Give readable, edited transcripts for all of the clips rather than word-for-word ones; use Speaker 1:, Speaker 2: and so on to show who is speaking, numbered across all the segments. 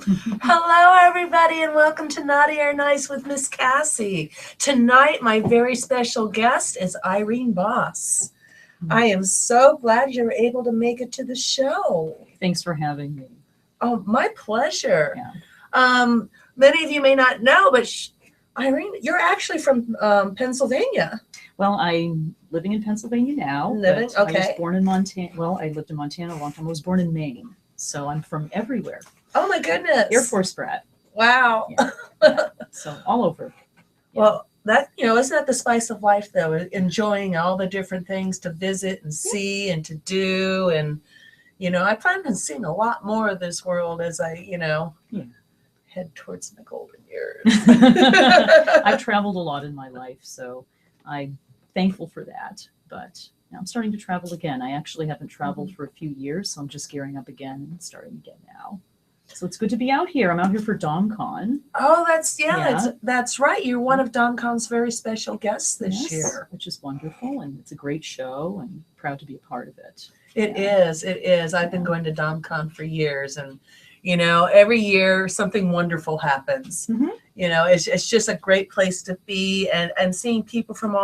Speaker 1: Hello, everybody, and welcome to Naughty or Nice with Miss Cassie. Tonight, my very special guest is Irene Boss. I am so glad you're able to make it to the show.
Speaker 2: Thanks for having me.
Speaker 1: Oh, my pleasure.
Speaker 2: Yeah.
Speaker 1: Many of you may not know, but Irene, you're actually from Pennsylvania.
Speaker 2: Well, I'm living in Pennsylvania now.
Speaker 1: Living,
Speaker 2: but I was
Speaker 1: okay.
Speaker 2: born in Montana. Well, I lived in Montana a long time. I was born in Maine, so I'm from everywhere.
Speaker 1: Oh, my goodness.
Speaker 2: Air Force brat.
Speaker 1: Wow.
Speaker 2: Yeah. So all over. Yeah.
Speaker 1: Well, that, isn't that the spice of life, though? Enjoying all the different things to visit and see and to do. And, I plan on seeing a lot more of this world as I, head towards my golden years.
Speaker 2: I've traveled a lot in my life, so I'm thankful for that. But now I'm starting to travel again. I actually haven't traveled for a few years, so I'm just gearing up again and starting again now. So it's good to be out here. I'm out here for DomCon.
Speaker 1: Oh, that's right. You're one of DomCon's very special guests this year.
Speaker 2: Which is wonderful, and it's a great show, and proud to be a part of it.
Speaker 1: It is. I've been going to DomCon for years, and every year something wonderful happens.
Speaker 2: Mm-hmm.
Speaker 1: It's just a great place to be, and seeing people from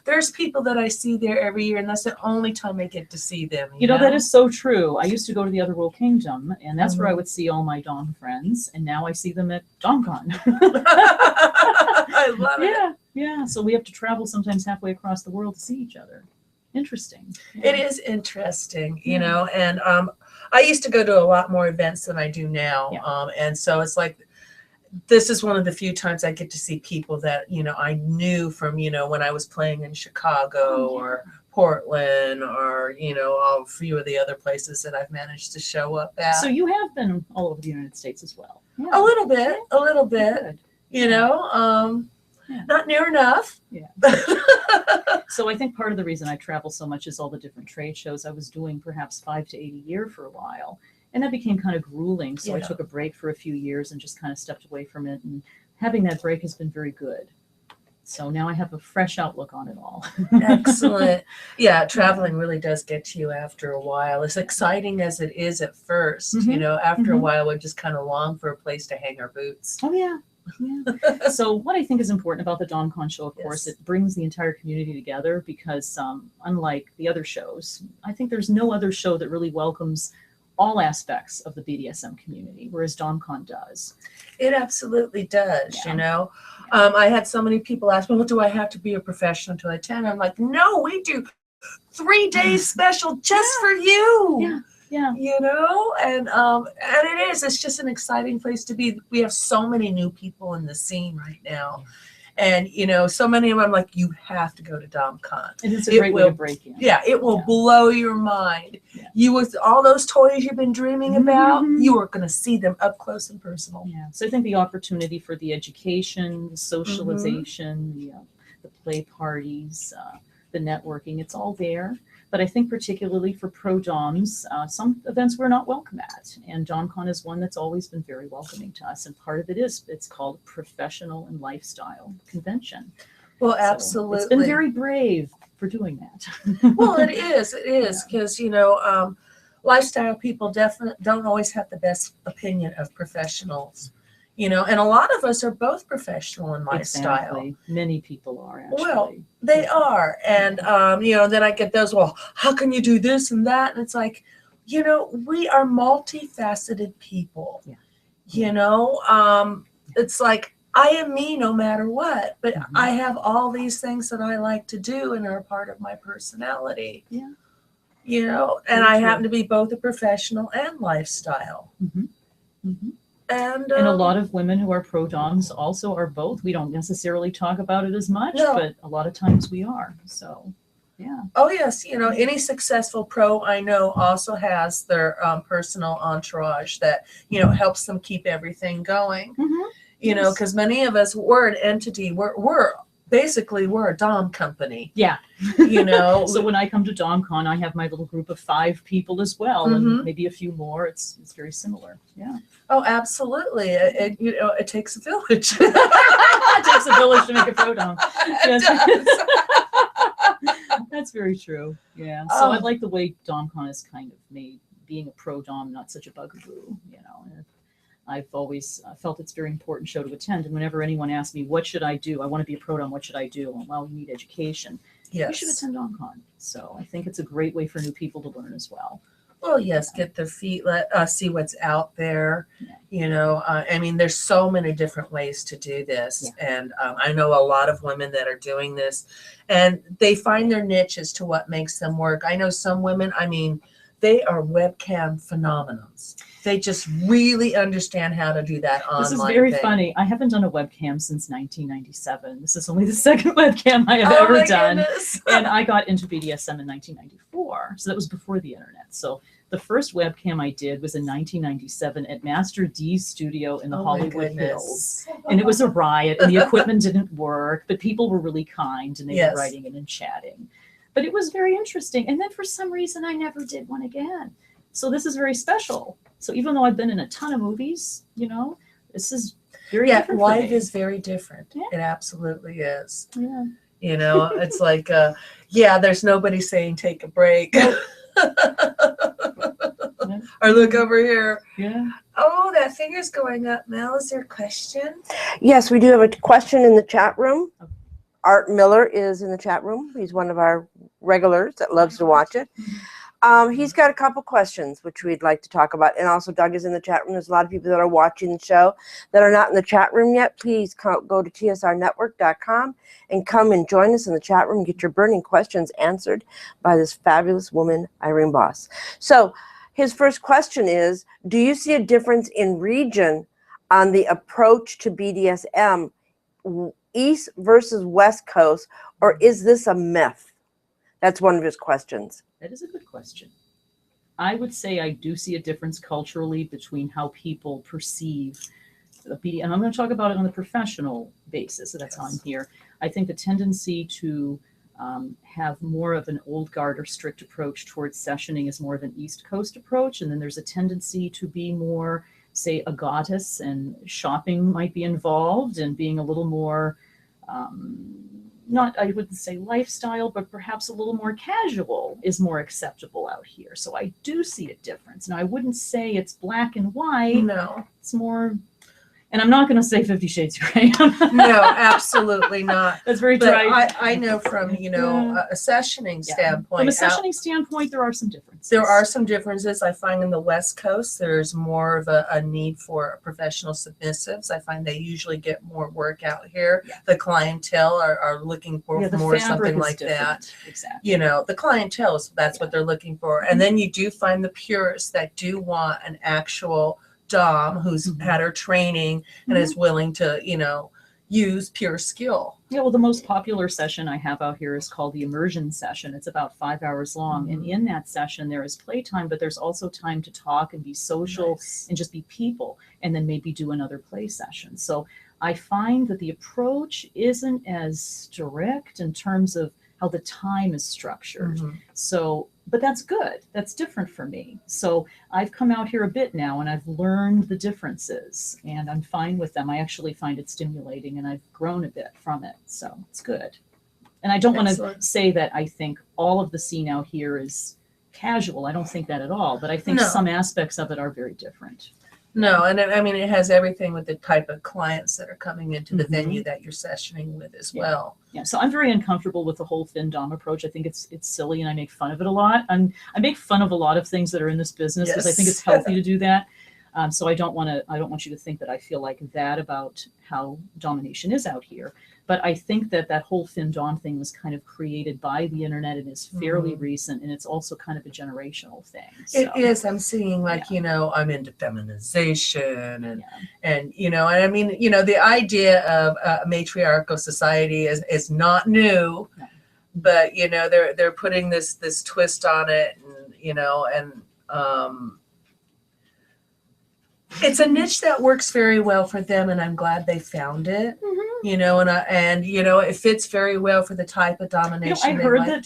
Speaker 1: there's people that I see there every year, and that's the only time I get to see them.
Speaker 2: You know, that is so true. I used to go to the Otherworld Kingdom, and that's where I would see all my Dom friends, and now I see them at DomCon.
Speaker 1: I love it.
Speaker 2: Yeah. So we have to travel sometimes halfway across the world to see each other. Interesting.
Speaker 1: It is interesting, and I used to go to a lot more events than I do now.
Speaker 2: Yeah.
Speaker 1: And so it's like, this is one of the few times I get to see people that, I knew from, when I was playing in Chicago or Portland or, a few of the other places that I've managed to show up at.
Speaker 2: So you have been all over the United States as well. Yeah.
Speaker 1: A little bit,
Speaker 2: Good.
Speaker 1: Not near enough.
Speaker 2: Yeah. So I think part of the reason I travel so much is all the different trade shows I was doing, perhaps 5 to 8 a year for a while. And that became kind of grueling. So I took a break for a few years and just kind of stepped away from it. And having that break has been very good. So now I have a fresh outlook on it all.
Speaker 1: Excellent. Yeah, traveling really does get to you after a while. As exciting as it is at first, after a while, we just kind of long for a place to hang our boots.
Speaker 2: Oh, yeah. Yeah. So what I think is important about the DomCon show, of course, it brings the entire community together because unlike the other shows, I think there's no other show that really welcomes all aspects of the BDSM community, whereas DomCon does.
Speaker 1: It absolutely does, I had so many people ask me, well, do I have to be a professional to attend? I'm like, no, we do 3 days special just for you.
Speaker 2: Yeah. Yeah.
Speaker 1: And it's just an exciting place to be. We have so many new people in the scene right now. And, so many of them, I'm like, you have to go to DomCon.
Speaker 2: And it's a great way to break in.
Speaker 1: Yeah, it will blow your mind. Yeah. You, with all those toys you've been dreaming about, you are going to see them up close and personal.
Speaker 2: Yeah. So I think the opportunity for the education, the socialization, the play parties, the networking, it's all there. But I think particularly for pro-doms, some events we're not welcome at. And DomCon is one that's always been very welcoming to us. And part of it is, it's called Professional and Lifestyle Convention.
Speaker 1: Well, absolutely.
Speaker 2: It's been very brave for doing that.
Speaker 1: Well, it is because, lifestyle people definitely don't always have the best opinion of professionionals. And a lot of us are both professional in lifestyle.
Speaker 2: Exactly. Many people are, actually.
Speaker 1: Well, they are. And, then I get those, well, how can you do this and that? And it's like, we are multifaceted people.
Speaker 2: Yeah.
Speaker 1: It's like, I am me no matter what, but I have all these things that I like to do and are part of my personality.
Speaker 2: Yeah.
Speaker 1: And I happen to be both a professional and lifestyle.
Speaker 2: Mm-hmm. Mm-hmm.
Speaker 1: And
Speaker 2: a lot of women who are pro-doms also are both. We don't necessarily talk about it as much, but a lot of times we are. So, yeah.
Speaker 1: Oh, yes. Any successful pro I know also has their personal entourage that, helps them keep everything going.
Speaker 2: Mm-hmm.
Speaker 1: Because many of us, we're an entity. We're basically, we're a Dom company.
Speaker 2: Yeah.
Speaker 1: So
Speaker 2: when I come to DomCon, I have my little group of 5 people as well, and maybe a few more. It's very similar. Yeah.
Speaker 1: Oh, absolutely. It takes a village.
Speaker 2: It takes a village to make a pro-dom. Yes. That's very true. Yeah. So I like the way DomCon is kind of made being a pro-dom not such a bugaboo, I've always felt it's a very important show to attend. And whenever anyone asks me, what should I do? I want to be a pro dom. What should I do? Well, you need education.
Speaker 1: Yes.
Speaker 2: You should attend DomCon. So I think it's a great way for new people to learn as well.
Speaker 1: Well, yes, get their feet, see what's out there.
Speaker 2: Yeah.
Speaker 1: You know, I mean, there's so many different ways to do this.
Speaker 2: Yeah.
Speaker 1: And I know a lot of women that are doing this, and they find their niche as to what makes them work. I know some women, I mean, they are webcam phenomenons. They just really understand how to do that online.
Speaker 2: This is very funny. I haven't done a webcam since 1997. This is only the second webcam I have ever done.
Speaker 1: Goodness.
Speaker 2: And I got into BDSM in 1994. So that was before the internet. So the first webcam I did was in 1997 at Master D's studio in the Hollywood Hills. And it was a riot, and the equipment didn't work, but people were really kind, and they were writing in and chatting. But it was very interesting. And then for some reason, I never did one again. So this is very special. So even though I've been in a ton of movies, you know, this is very different.
Speaker 1: Yeah, life is very different. Yeah. It absolutely is.
Speaker 2: Yeah.
Speaker 1: You know, it's like, there's nobody saying take a break. Or look over here.
Speaker 2: Yeah.
Speaker 1: Oh, that finger's going up. Mel, is there a question?
Speaker 3: Yes, we do have a question in the chat room. Okay. Art Miller is in the chat room. He's one of our regulars that loves to watch it. He's got a couple questions which we'd like to talk about. And also Doug is in the chat room. There's a lot of people that are watching the show that are not in the chat room yet. Please go to TSRnetwork.com and come and join us in the chat room and get your burning questions answered by this fabulous woman, Irene Boss. So his first question is, do you see a difference in region on the approach to BDSM, East versus West Coast, or is this a myth? That's one of his questions.
Speaker 2: That is a good question. I would say I do see a difference culturally between how people perceive the BDSM, and I'm going to talk about it on the professional basis. So that's how I'm here. I think the tendency to have more of an old guard or strict approach towards sessioning is more of an East Coast approach. And then there's a tendency to be more, say, a goddess, and shopping might be involved, and being a little more, not, I wouldn't say lifestyle, but perhaps a little more casual is more acceptable out here. So I do see a difference. Now, I wouldn't say it's black and white.
Speaker 1: No.
Speaker 2: It's more, and I'm not going to say 50 Shades of Grey.
Speaker 1: No, absolutely not.
Speaker 2: That's very
Speaker 1: but
Speaker 2: dry.
Speaker 1: I know from, you know, a sessioning standpoint.
Speaker 2: From a sessioning standpoint, there are some differences.
Speaker 1: There are some differences. I find in the West Coast, there's more of a need for professional submissives. I find they usually get more work out here. Yeah. The clientele are looking for more something like that.
Speaker 2: Exactly.
Speaker 1: You know, the clientele, that's what they're looking for. And then you do find the purists that do want an actual Dom who's had her training and is willing to, you know, use pure skill.
Speaker 2: Yeah, well, the most popular session I have out here is called the immersion session. It's about 5 hours long. And in that session, there is playtime, but there's also time to talk and be social and just be people, and then maybe do another play session. So I find that the approach isn't as strict in terms of how the time is structured. So, but that's good. That's different for me. So I've come out here a bit now, and I've learned the differences, and I'm fine with them. I actually find it stimulating, and I've grown a bit from it. So it's good. And I don't want to say that I think all of the scene out here is casual. I don't think that at all, but I think some aspects of it are very different.
Speaker 1: No, and I mean, it has everything with the type of clients that are coming into the venue that you're sessioning with as well.
Speaker 2: Yeah, so I'm very uncomfortable with the whole FemDom approach. I think it's silly, and I make fun of it a lot. I make fun of a lot of things that are in this business because I think it's healthy to do that. So I don't want you to think that I feel like that about how domination is out here. But I think that whole FemDom thing was kind of created by the internet and is fairly recent, and it's also kind of a generational thing. So.
Speaker 1: It is. I'm seeing you know, I'm into feminization and you know, and I mean, you know, the idea of a matriarchal society is not new, but you know, they're putting this twist on it, and you know, and it's a niche that works very well for them, and I'm glad they found it. You know, and you know, it fits very well for the type of domination.
Speaker 2: You know, I heard that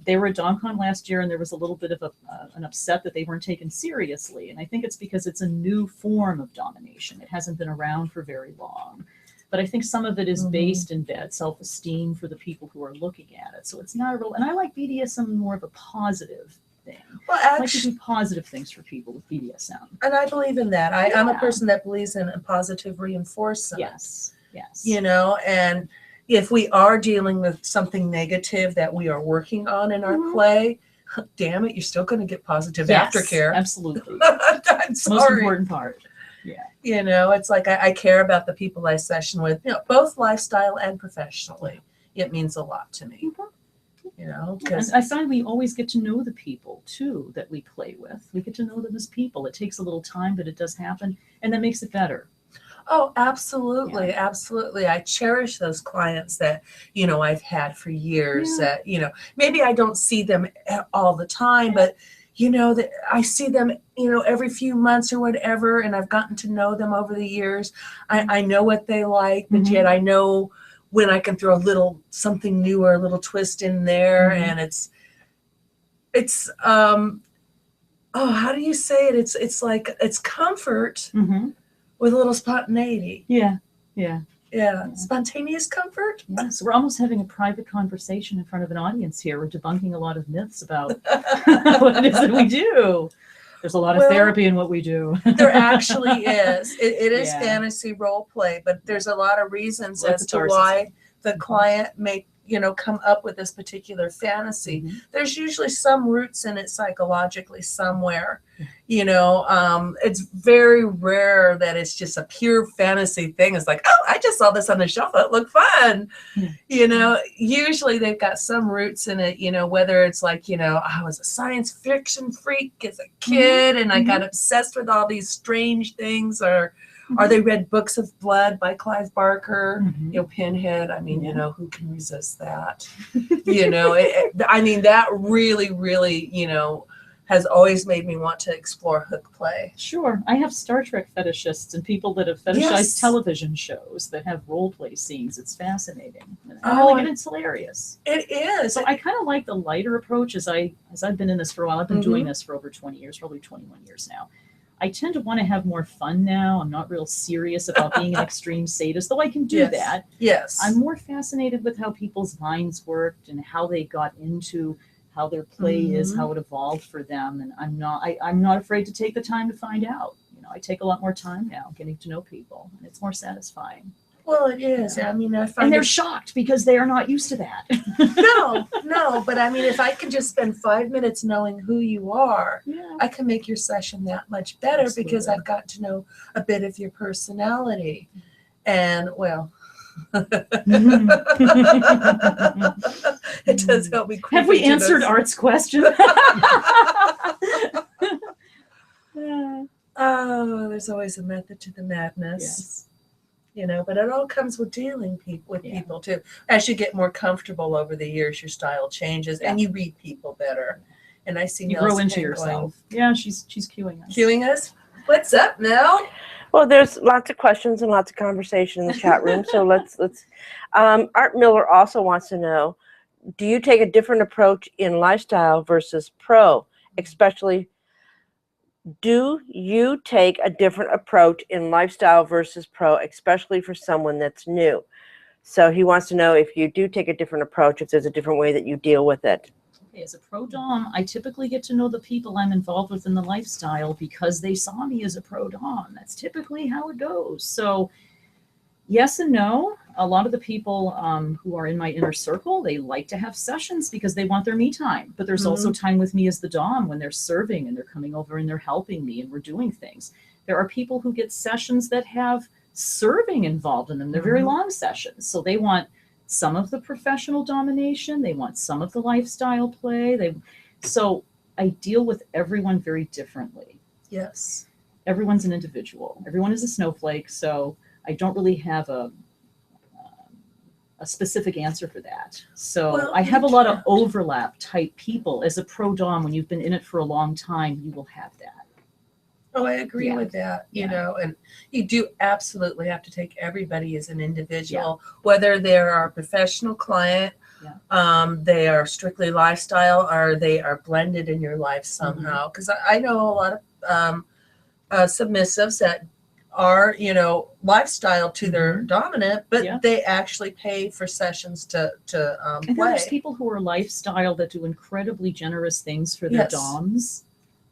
Speaker 2: they were at DomCon last year, and there was a little bit of an upset that they weren't taken seriously, and I think it's because it's a new form of domination. It hasn't been around for very long, but I think some of it is based in bad self-esteem for the people who are looking at it. So it's not a real. And I like BDSM more of a positive thing.
Speaker 1: Well,
Speaker 2: I like to
Speaker 1: actually,
Speaker 2: do positive things for people with BDSM.
Speaker 1: and I believe in that. I'm a
Speaker 2: Yeah.
Speaker 1: person that believes in a positive reinforcement.
Speaker 2: Yes, yes.
Speaker 1: You know, and if we are dealing with something negative that we are working on in our play, damn it, you're still going to get positive
Speaker 2: Yes,
Speaker 1: aftercare.
Speaker 2: absolutely.
Speaker 1: I'm sorry.
Speaker 2: Most important part. Yeah.
Speaker 1: You know, it's like I care about the people I session with, you know, both lifestyle and professionally. It means a lot to me. You know,
Speaker 2: And
Speaker 1: because
Speaker 2: I find we always get to know the people too that we play with. We get to know them as people. It takes a little time, but it does happen, and that makes it better.
Speaker 1: oh, absolutely, absolutely. I cherish those clients that, you know, I've had for years
Speaker 2: Yeah.
Speaker 1: that, you know, maybe I don't see them all the time, but you know, that I see them, you know, every few months or whatever, and I've gotten to know them over the years. I know what they like, but yet I know when I can throw a little something new or a little twist in there, and it's oh, how do you say it? It's like it's comfort with a little spontaneity.
Speaker 2: Yeah, yeah.
Speaker 1: Yeah, spontaneous comfort.
Speaker 2: Yes, we're almost having a private conversation in front of an audience here. We're debunking a lot of myths about what it is that we do. There's a lot of therapy in what we do.
Speaker 1: There actually is. It is
Speaker 2: Yeah.
Speaker 1: fantasy role play, but there's a lot of reasons
Speaker 2: Like
Speaker 1: as to why the client may, you know, come up with this particular fantasy. There's usually some roots in it psychologically somewhere. You know, it's very rare that it's just a pure fantasy thing. It's like, oh, I just saw this on the shelf. It looked fun. You know, usually they've got some roots in it, you know, whether it's like, you know, I was a science fiction freak as a kid and I got obsessed with all these strange things, or they read Books of Blood by Clive Barker, you know, Pinhead. I mean, you know, who can resist that? You know, I mean, that really, really, you know, has always made me want to explore hook play.
Speaker 2: Sure. I have Star Trek fetishists and people that have fetishized television shows that have role play scenes. It's fascinating. And I really get it's hilarious.
Speaker 1: It is.
Speaker 2: So I kind of like the lighter approach as I've been in this for a while. I've been doing this for over 20 years, probably 21 years now. I tend to want to have more fun now. I'm not real serious about being an extreme sadist, though I can do that.
Speaker 1: Yes.
Speaker 2: I'm more fascinated with how people's minds worked and how they got into how their play is, how it evolved for them. And I'm not afraid to take the time to find out. You know, I take a lot more time now getting to know people, and it's more satisfying.
Speaker 1: Well, it is. I mean, I find
Speaker 2: and they're shocked because they are not used to that.
Speaker 1: No, but I mean, if I can just spend 5 minutes knowing who you are, I can make your session that much better because I've got to know a bit of your personality. And well, it does help me.
Speaker 2: Have we answered Art's question?
Speaker 1: Oh, there's always a method to the madness.
Speaker 2: Yes.
Speaker 1: You know, but it all comes with dealing with people too. As you get more comfortable over the years, your style changes and you read people better. And I see
Speaker 2: you
Speaker 1: Nell's
Speaker 2: grow into
Speaker 1: hand
Speaker 2: yourself. Yeah, she's cueing us.
Speaker 1: Cueing us? What's up, Nell?
Speaker 3: Well, there's lots of questions and lots of conversation in the chat room. So let's Art Miller also wants to know, do you take a different approach in lifestyle versus pro, especially do you take a different approach in lifestyle versus pro, especially for someone that's new? So he wants to know if you do take a different approach, if there's a different way that you deal with it.
Speaker 2: Okay, as a pro dom, I typically get to know the people I'm involved with in the lifestyle because they saw me as a pro dom. That's typically how it goes. So yes and no. A lot of the people who are in my inner circle, they like to have sessions because they want their me time. But there's also time with me as the dom when they're serving and they're coming over and they're helping me and we're doing things. There are people who get sessions that have serving involved in them. They're very long sessions. So they want some of the professional domination. They want some of the lifestyle play. So I deal with everyone very differently.
Speaker 1: Yes.
Speaker 2: Everyone's an individual. Everyone is a snowflake. So I don't really have a specific answer for that. So I have a lot of overlap type people. As a pro dom, when you've been in it for a long time, you will have that.
Speaker 1: Oh, I agree with that, you know, and you do absolutely have to take everybody as an individual, whether they're our professional client, they are strictly lifestyle, or they are blended in your life somehow. Because I know a lot of submissives that our, you know, lifestyle to their dominant, but
Speaker 2: Yeah.
Speaker 1: they actually pay for sessions to
Speaker 2: And then
Speaker 1: play.
Speaker 2: there's people who are lifestyle that do incredibly generous things for their
Speaker 1: Yes.
Speaker 2: DOMs.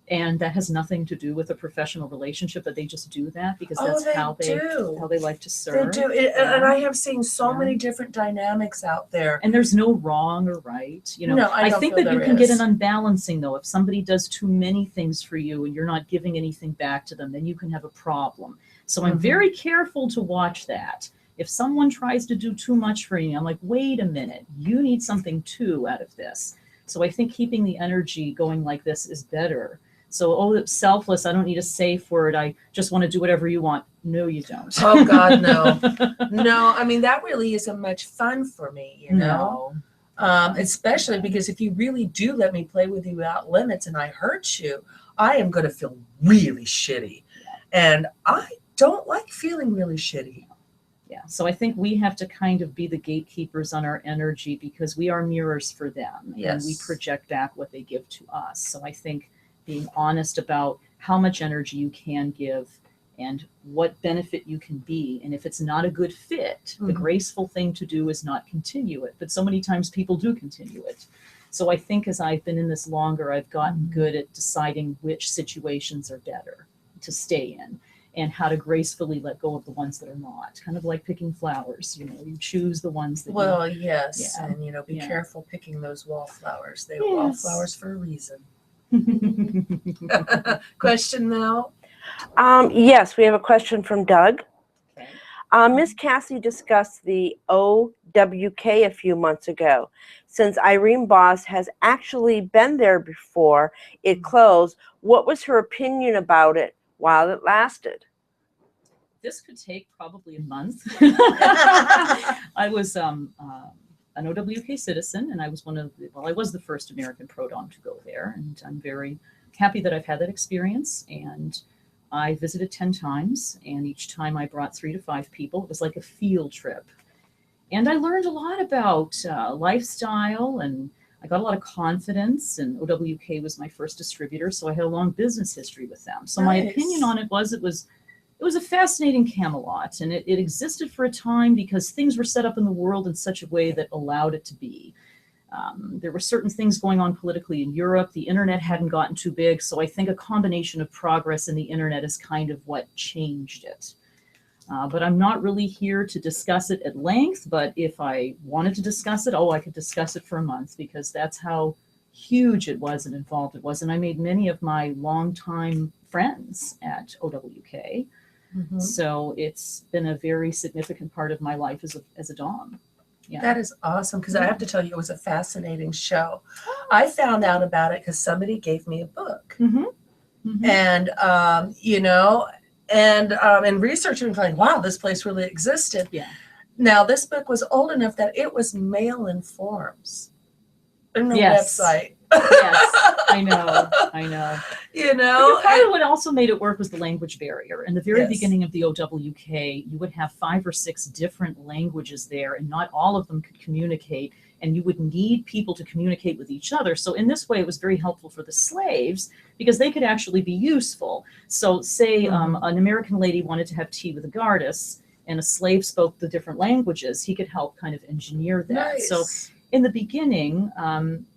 Speaker 2: And that has nothing to do with a professional relationship, but they just do that because that's
Speaker 1: they
Speaker 2: how
Speaker 1: do.
Speaker 2: they like to
Speaker 1: They
Speaker 2: serve.
Speaker 1: do. And I have seen so
Speaker 2: Yeah.
Speaker 1: many different dynamics out there.
Speaker 2: And there's no wrong or right. You know,
Speaker 1: No, I don't
Speaker 2: think
Speaker 1: feel
Speaker 2: that you
Speaker 1: there
Speaker 2: can get
Speaker 1: is.
Speaker 2: an unbalancing though. If somebody does too many things for you and you're not giving anything back to them, then you can have a problem. So I'm
Speaker 1: Mhm.
Speaker 2: very careful to watch that. If someone tries to do too much for you, I'm like, wait a minute, you need something too out of this. So I think keeping the energy going like this is better. So, oh, it's selfless. I don't need a safe word. I just want to do whatever you want. No, you don't.
Speaker 1: Oh, God, no. No, I mean, that really isn't much fun for me, you know?
Speaker 2: No.
Speaker 1: Especially because if you really do let me play with you without limits and I hurt you, I am going to feel really shitty. And I don't like feeling really shitty.
Speaker 2: Yeah. So I think we have to kind of be the gatekeepers on our energy because we are mirrors for them.
Speaker 1: Yes.
Speaker 2: And we project back what they give to us. So I think being honest about how much energy you can give and what benefit you can be. And if it's not a good fit, the
Speaker 1: Mhm.
Speaker 2: graceful thing to do is not continue it. But so many times people do continue it. So I think as I've been in this longer, I've gotten good at deciding which situations are better to stay in and how to gracefully let go of the ones that are not. Kind of like picking flowers, you know, you choose the ones that
Speaker 1: Well, yes.
Speaker 2: Yeah.
Speaker 1: And, you know, be
Speaker 2: Yeah.
Speaker 1: careful picking those wallflowers. They are
Speaker 2: Yes.
Speaker 1: wallflowers for a reason.
Speaker 2: you
Speaker 1: Question, Mel?
Speaker 3: Yes, we have a question from Doug.
Speaker 2: Okay.
Speaker 3: Miss Cassie discussed the OWK a few months ago. Since Irene Boss has actually been there before it closed, what was her opinion about it while it lasted?
Speaker 2: This could take probably a month. I was an OWK citizen, and I was I was the first American pro dom to go there, and I'm very happy that I've had that experience. And I visited 10 times, and each time I brought 3 to 5 people. It was like a field trip. And I learned a lot about lifestyle, and I got a lot of confidence, and OWK was my first distributor, so I had a long business history with them. So my
Speaker 1: Nice.
Speaker 2: opinion on it was it was a fascinating Camelot, and it existed for a time because things were set up in the world in such a way that allowed it to be. There were certain things going on politically in Europe. The internet hadn't gotten too big, so I think a combination of progress and the internet is kind of what changed it. But I'm not really here to discuss it at length, but if I wanted to discuss it, I could discuss it for a month because that's how huge it was and involved it was. And I made many of my longtime friends at OWK.
Speaker 1: Mm-hmm.
Speaker 2: So it's been a very significant part of my life as a dom. Yeah.
Speaker 1: That is awesome because I have to tell you, it was a fascinating show. I found out about it because somebody gave me a book.
Speaker 2: Mm-hmm. Mm-hmm.
Speaker 1: And, you know, and researching, like, wow, this place really existed.
Speaker 2: Yeah.
Speaker 1: Now, this book was old enough that it was mail-in forms. No
Speaker 2: Yes.
Speaker 1: website.
Speaker 2: Yes, I know.
Speaker 1: You know?
Speaker 2: Part of what also made it work was the language barrier. In the very
Speaker 1: Yes.
Speaker 2: beginning of the OWK, you would have 5 or 6 different languages there, and not all of them could communicate, and you would need people to communicate with each other. So in this way, it was very helpful for the slaves because they could actually be useful. So say an American lady wanted to have tea with a goddess, and a slave spoke the different languages, he could help kind of engineer that.
Speaker 1: Nice.
Speaker 2: So in the beginning,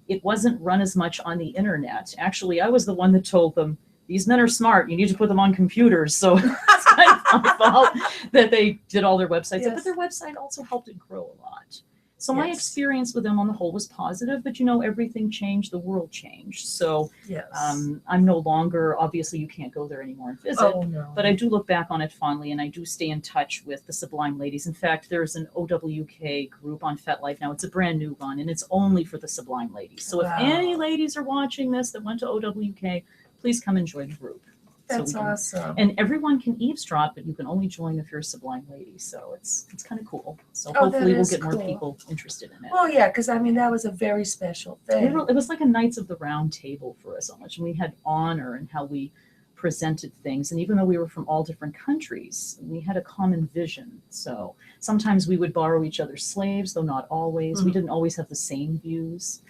Speaker 2: it wasn't run as much on the internet. Actually, I was the one that told them, these men are smart, you need to put them on computers. So it's kind of my fault that they did all their websites.
Speaker 1: Yes.
Speaker 2: But their website also helped it grow a lot. So my
Speaker 1: Yes.
Speaker 2: experience with them on the whole was positive, but you know, everything changed, the world changed. So
Speaker 1: Yes.
Speaker 2: I'm no longer, obviously you can't go there anymore and visit.
Speaker 1: Oh, no.
Speaker 2: But I do look back on it fondly, and I do stay in touch with the Sublime Ladies. In fact, there's an OWK group on FetLife now. It's a brand new one, and it's only for the Sublime Ladies. So
Speaker 1: Wow.
Speaker 2: if any ladies are watching this that went to OWK, please come and join the group.
Speaker 1: That's
Speaker 2: we can-
Speaker 1: awesome.
Speaker 2: And everyone can eavesdrop, but you can only join if you're a Sublime Lady. So it's kind of cool. So
Speaker 1: Oh,
Speaker 2: hopefully
Speaker 1: that
Speaker 2: we'll
Speaker 1: is
Speaker 2: get more
Speaker 1: cool.
Speaker 2: people interested in it.
Speaker 1: Well, yeah, because I mean, that was a very special thing.
Speaker 2: It was like a Knights of the Round Table for us so much. And we had honor in how we presented things. And even though we were from all different countries, we had a common vision. So sometimes we would borrow each other's slaves, though not always. We didn't always have the same views.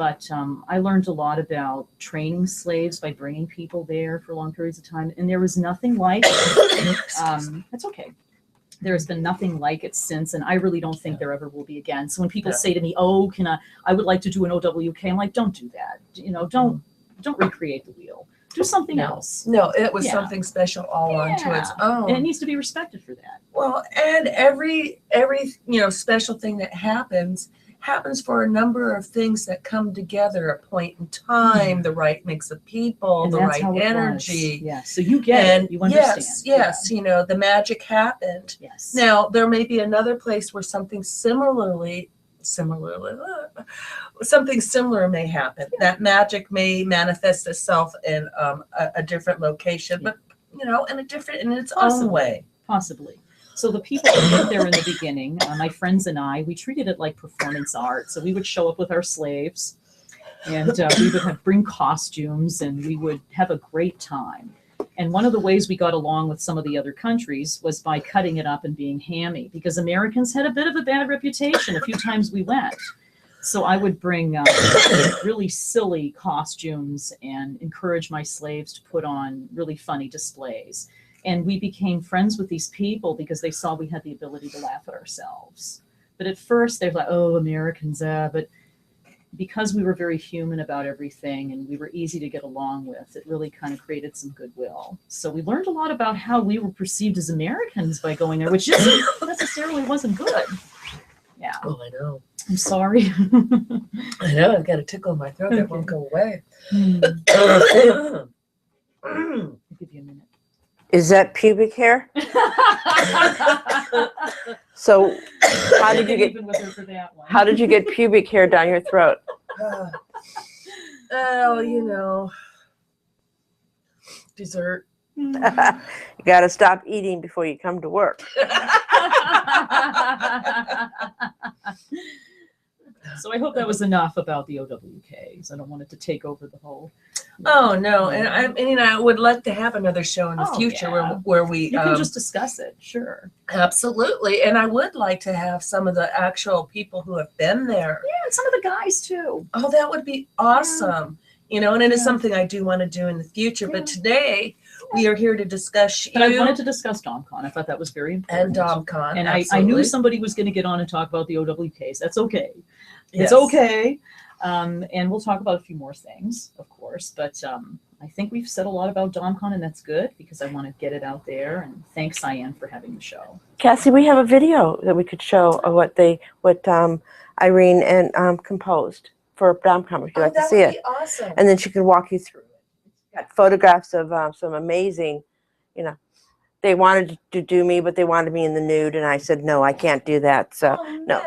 Speaker 2: But I learned a lot about training slaves by bringing people there for long periods of time. And there was nothing like that's okay. There's been nothing like it since, and I really don't think there ever will be again. So when people say to me, "Oh, I would like to do an OWK," I'm like, "Don't do that. Don't recreate the wheel. Do something else."
Speaker 1: No, it was something special all onto its own.
Speaker 2: And it needs to be respected for that.
Speaker 1: Well, and every special thing that happens for a number of things that come together, a point in time, the right mix of people,
Speaker 2: And
Speaker 1: the
Speaker 2: that's
Speaker 1: right
Speaker 2: how it
Speaker 1: energy.
Speaker 2: was. Yeah. So you get it. You understand.
Speaker 1: Yes, the magic happened.
Speaker 2: Yes.
Speaker 1: Now, there may be another place where something similar may happen. That magic may manifest itself in a different location, but in its own way.
Speaker 2: Possibly. So the people that lived there in the beginning, my friends and I, we treated it like performance art. So we would show up with our slaves, and we would bring costumes, and we would have a great time. And one of the ways we got along with some of the other countries was by cutting it up and being hammy, because Americans had a bit of a bad reputation a few times we went. So I would bring really silly costumes and encourage my slaves to put on really funny displays. And we became friends with these people because they saw we had the ability to laugh at ourselves. But at first they were like, "Oh, Americans," but because we were very human about everything and we were easy to get along with, it really kind of created some goodwill. So we learned a lot about how we were perceived as Americans by going there, which necessarily wasn't good. Yeah.
Speaker 1: Oh, I know.
Speaker 2: I'm sorry.
Speaker 1: I know. I've got a tickle in my throat that won't go away.
Speaker 2: I'll give you a minute.
Speaker 3: Is that pubic hair? So how did you get
Speaker 2: Even with her for that one.
Speaker 3: how did you get pubic hair down your throat?
Speaker 1: Dessert.
Speaker 3: You got to stop eating before you come to work.
Speaker 2: So I hope that was enough about the OWKs. I don't want it to take over the whole.
Speaker 1: Oh no, and I would like to have another show in the future where we
Speaker 2: You can just discuss it, sure.
Speaker 1: Absolutely, and I would like to have some of the actual people who have been there.
Speaker 2: Yeah, and some of the guys too.
Speaker 1: Oh, that would be awesome. And it is something I do want to do in the future. But today we are here to discuss
Speaker 2: But I wanted to discuss DomCon. I thought that was very important.
Speaker 1: and DomCon.
Speaker 2: And I knew somebody was going to get on and talk about the OWKs. That's okay.
Speaker 1: Yes.
Speaker 2: It's okay. And we'll talk about a few more things, of course. But I think we've said a lot about DomCon, and that's good because I want to get it out there. And thanks, Cyan, for having the show.
Speaker 3: Cassie, we have a video that we could show of what Irene and composed for DomCon. Would you like to see it?
Speaker 1: Awesome.
Speaker 3: And then she can walk you through it. It's got photographs of some amazing, they wanted to do me, but they wanted me in the nude, and I said no, I can't do that. So no.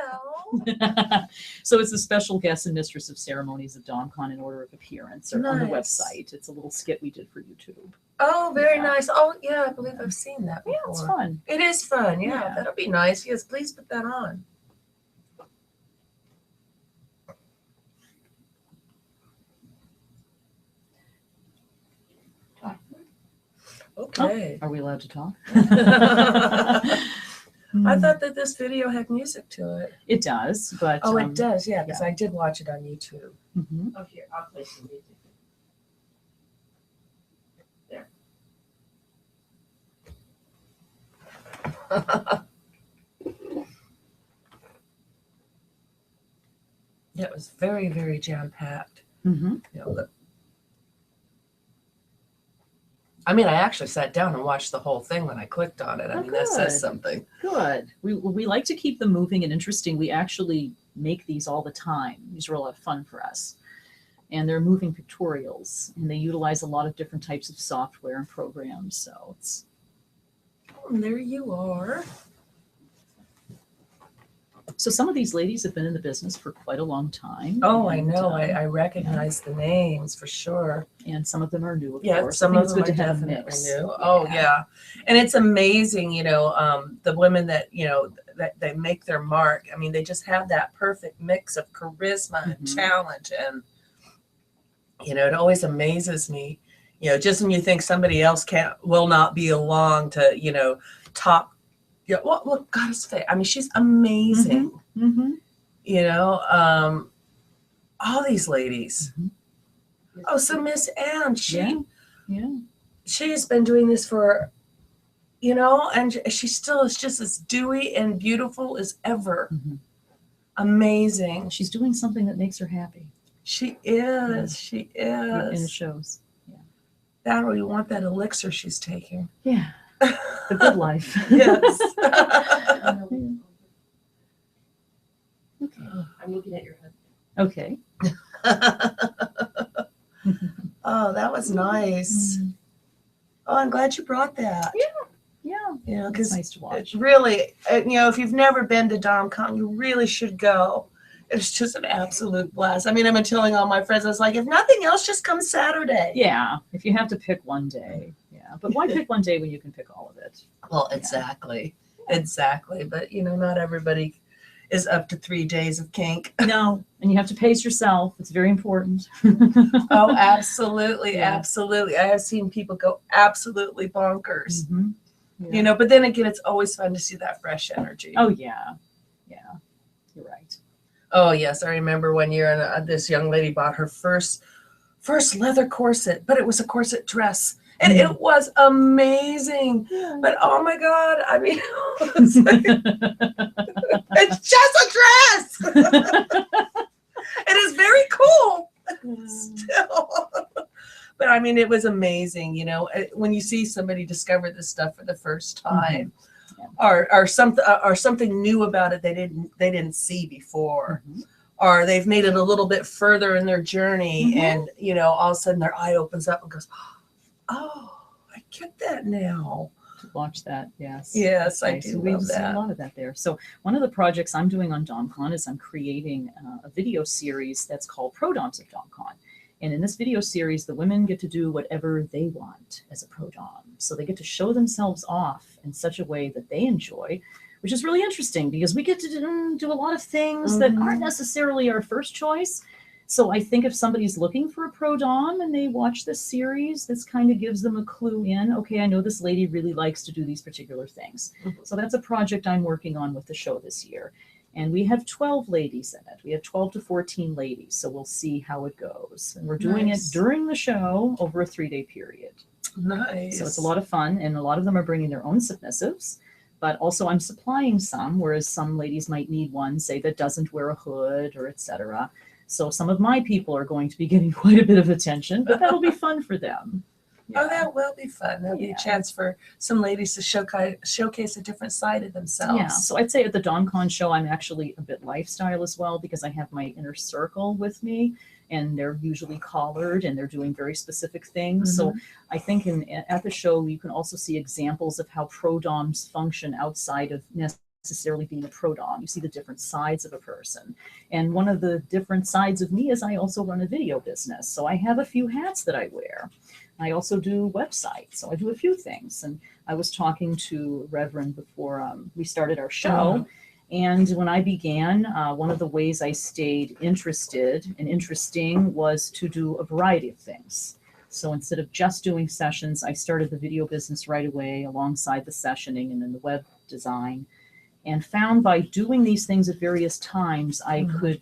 Speaker 2: So it's a special guest and mistress of ceremonies of DomCon in order of appearance or on the
Speaker 1: Nice.
Speaker 2: website. It's a little skit we did for YouTube.
Speaker 1: Oh, very nice. Oh, yeah, I believe I've seen that before.
Speaker 2: Yeah, it's fun.
Speaker 1: It is fun. Yeah,
Speaker 2: Yeah.
Speaker 1: that'll be nice. Yes, please put that on. Okay.
Speaker 2: Are we allowed to talk?
Speaker 1: I thought that this video had music to it.
Speaker 2: It does, but
Speaker 1: Oh, it does, yeah, because I did watch it on YouTube.
Speaker 2: mhm.
Speaker 3: Oh, here, I'll play some music.
Speaker 1: Yeah, it was very, very jam-packed.
Speaker 2: Mhm.
Speaker 1: I actually sat down and watched the whole thing when I clicked on it. That says
Speaker 2: good.
Speaker 1: something.
Speaker 2: Good. We like to keep them moving and interesting. We actually make these all the time. These are a lot of fun for us. And they're moving pictorials, and they utilize a lot of different types of software and programs. So it's
Speaker 1: Oh, and there you are.
Speaker 2: so some of these ladies have been in the business for quite a long time.
Speaker 1: Oh, I
Speaker 2: and,
Speaker 1: know. I recognize the names for sure.
Speaker 2: and some of them are new, of
Speaker 1: Yeah,
Speaker 2: course.
Speaker 1: some
Speaker 2: I
Speaker 1: of
Speaker 2: think
Speaker 1: them
Speaker 2: it's
Speaker 1: are
Speaker 2: good to have a
Speaker 1: definitely
Speaker 2: mix.
Speaker 1: new. Oh, yeah. And it's amazing, the women that, that they make their mark. They just have that perfect mix of charisma and
Speaker 2: Mhm.
Speaker 1: talent. And, it always amazes me, just when you think somebody else will not be along to, top. Yeah, well, look, Goddess Faye. She's amazing.
Speaker 2: Mhm.
Speaker 1: Oh all these ladies. Oh, so Miss Ann, she's been doing this for, you know, and she still is just as dewy and beautiful as ever. Amazing.
Speaker 2: She's doing something that makes her happy.
Speaker 1: She is. She is.
Speaker 2: And it shows.
Speaker 1: That or you want that elixir she's taking.
Speaker 2: Yeah. The good life.
Speaker 1: Yes.
Speaker 2: Okay.
Speaker 4: I'm looking at your head.
Speaker 2: Okay.
Speaker 1: Oh, that was nice. Oh, I'm glad you brought that.
Speaker 2: Yeah.
Speaker 1: You know,
Speaker 2: It's
Speaker 1: because
Speaker 2: nice to watch.
Speaker 1: really, you know, if you've never been to DomCon, you really should go. It's just an absolute blast. I mean, I've been telling all my friends, I was like, if nothing else, just come Saturday.
Speaker 2: Yeah. If you have to pick one day. Yeah. But why pick one day when you can pick all of it?
Speaker 1: Well, exactly. Exactly. But, you know, not everybody is up to 3 days of kink.
Speaker 2: No. And you have to pace yourself. It's very important.
Speaker 1: Oh, absolutely.
Speaker 2: Yeah.
Speaker 1: Absolutely. I have seen people go absolutely bonkers.
Speaker 2: Yeah.
Speaker 1: You know, but then again, it's always fun to see that fresh energy.
Speaker 2: Oh, yeah. Yeah. You're right.
Speaker 1: Oh, yes. I remember one year and this young lady bought her first leather corset, but it was a corset dress. And it was amazing. But oh my God, I mean, it's, like, it's just a dress. It is very cool still. But I mean, it was amazing, you know, when you see somebody discover this stuff for the first time. Or something new about it they didn't see before, or they've made it a little bit further in their journey, and you know, all of a sudden their eye opens up and goes, "Oh, I get that now."
Speaker 2: To watch that, yes.
Speaker 1: Yes, I
Speaker 2: Okay,
Speaker 1: do
Speaker 2: so we
Speaker 1: love
Speaker 2: see a
Speaker 1: that.
Speaker 2: lot of that there. So one of the projects I'm doing on DomCon is I'm creating a video series that's called Pro-Doms of DomCon. And in this video series, the women get to do whatever they want as a pro-dom. So they get to show themselves off in such a way that they enjoy, which is really interesting because we get to do a lot of things that aren't necessarily our first choice. So I think if somebody's looking for a pro-dom and they watch this series, this kind of gives them a clue in, okay, I know this lady really likes to do these particular things. So that's a project I'm working on with the show this year. And we have 12 ladies in it. We have 12 to 14 ladies. So we'll see how it goes. And we're doing it during the show over a 3-day period.
Speaker 1: Nice.
Speaker 2: So it's a lot of fun. And a lot of them are bringing their own submissives. But also I'm supplying some, whereas some ladies might need one, say, that doesn't wear a hood or etc. So some of my people are going to be getting quite a bit of attention, but that'll be fun for them.
Speaker 1: Oh, that will be fun. That'll be a chance for some ladies to showcase a different side of themselves.
Speaker 2: Yeah, so I'd say at the DomCon show, I'm actually a bit lifestyle as well because I have my inner circle with me, and they're usually collared and they're doing very specific things. So I think at the show, you can also see examples of how pro-doms function outside of necessarily being a pro-dom. You see the different sides of a person. And one of the different sides of me is I also run a video business. So I have a few hats that I wear. I also do websites, so I do a few things. And I was talking to Reverend before we started our show. And when I began, one of the ways I stayed interested and interesting was to do a variety of things. So instead of just doing sessions, I started the video business right away alongside the sessioning and then the web design. And found by doing these things at various times, I could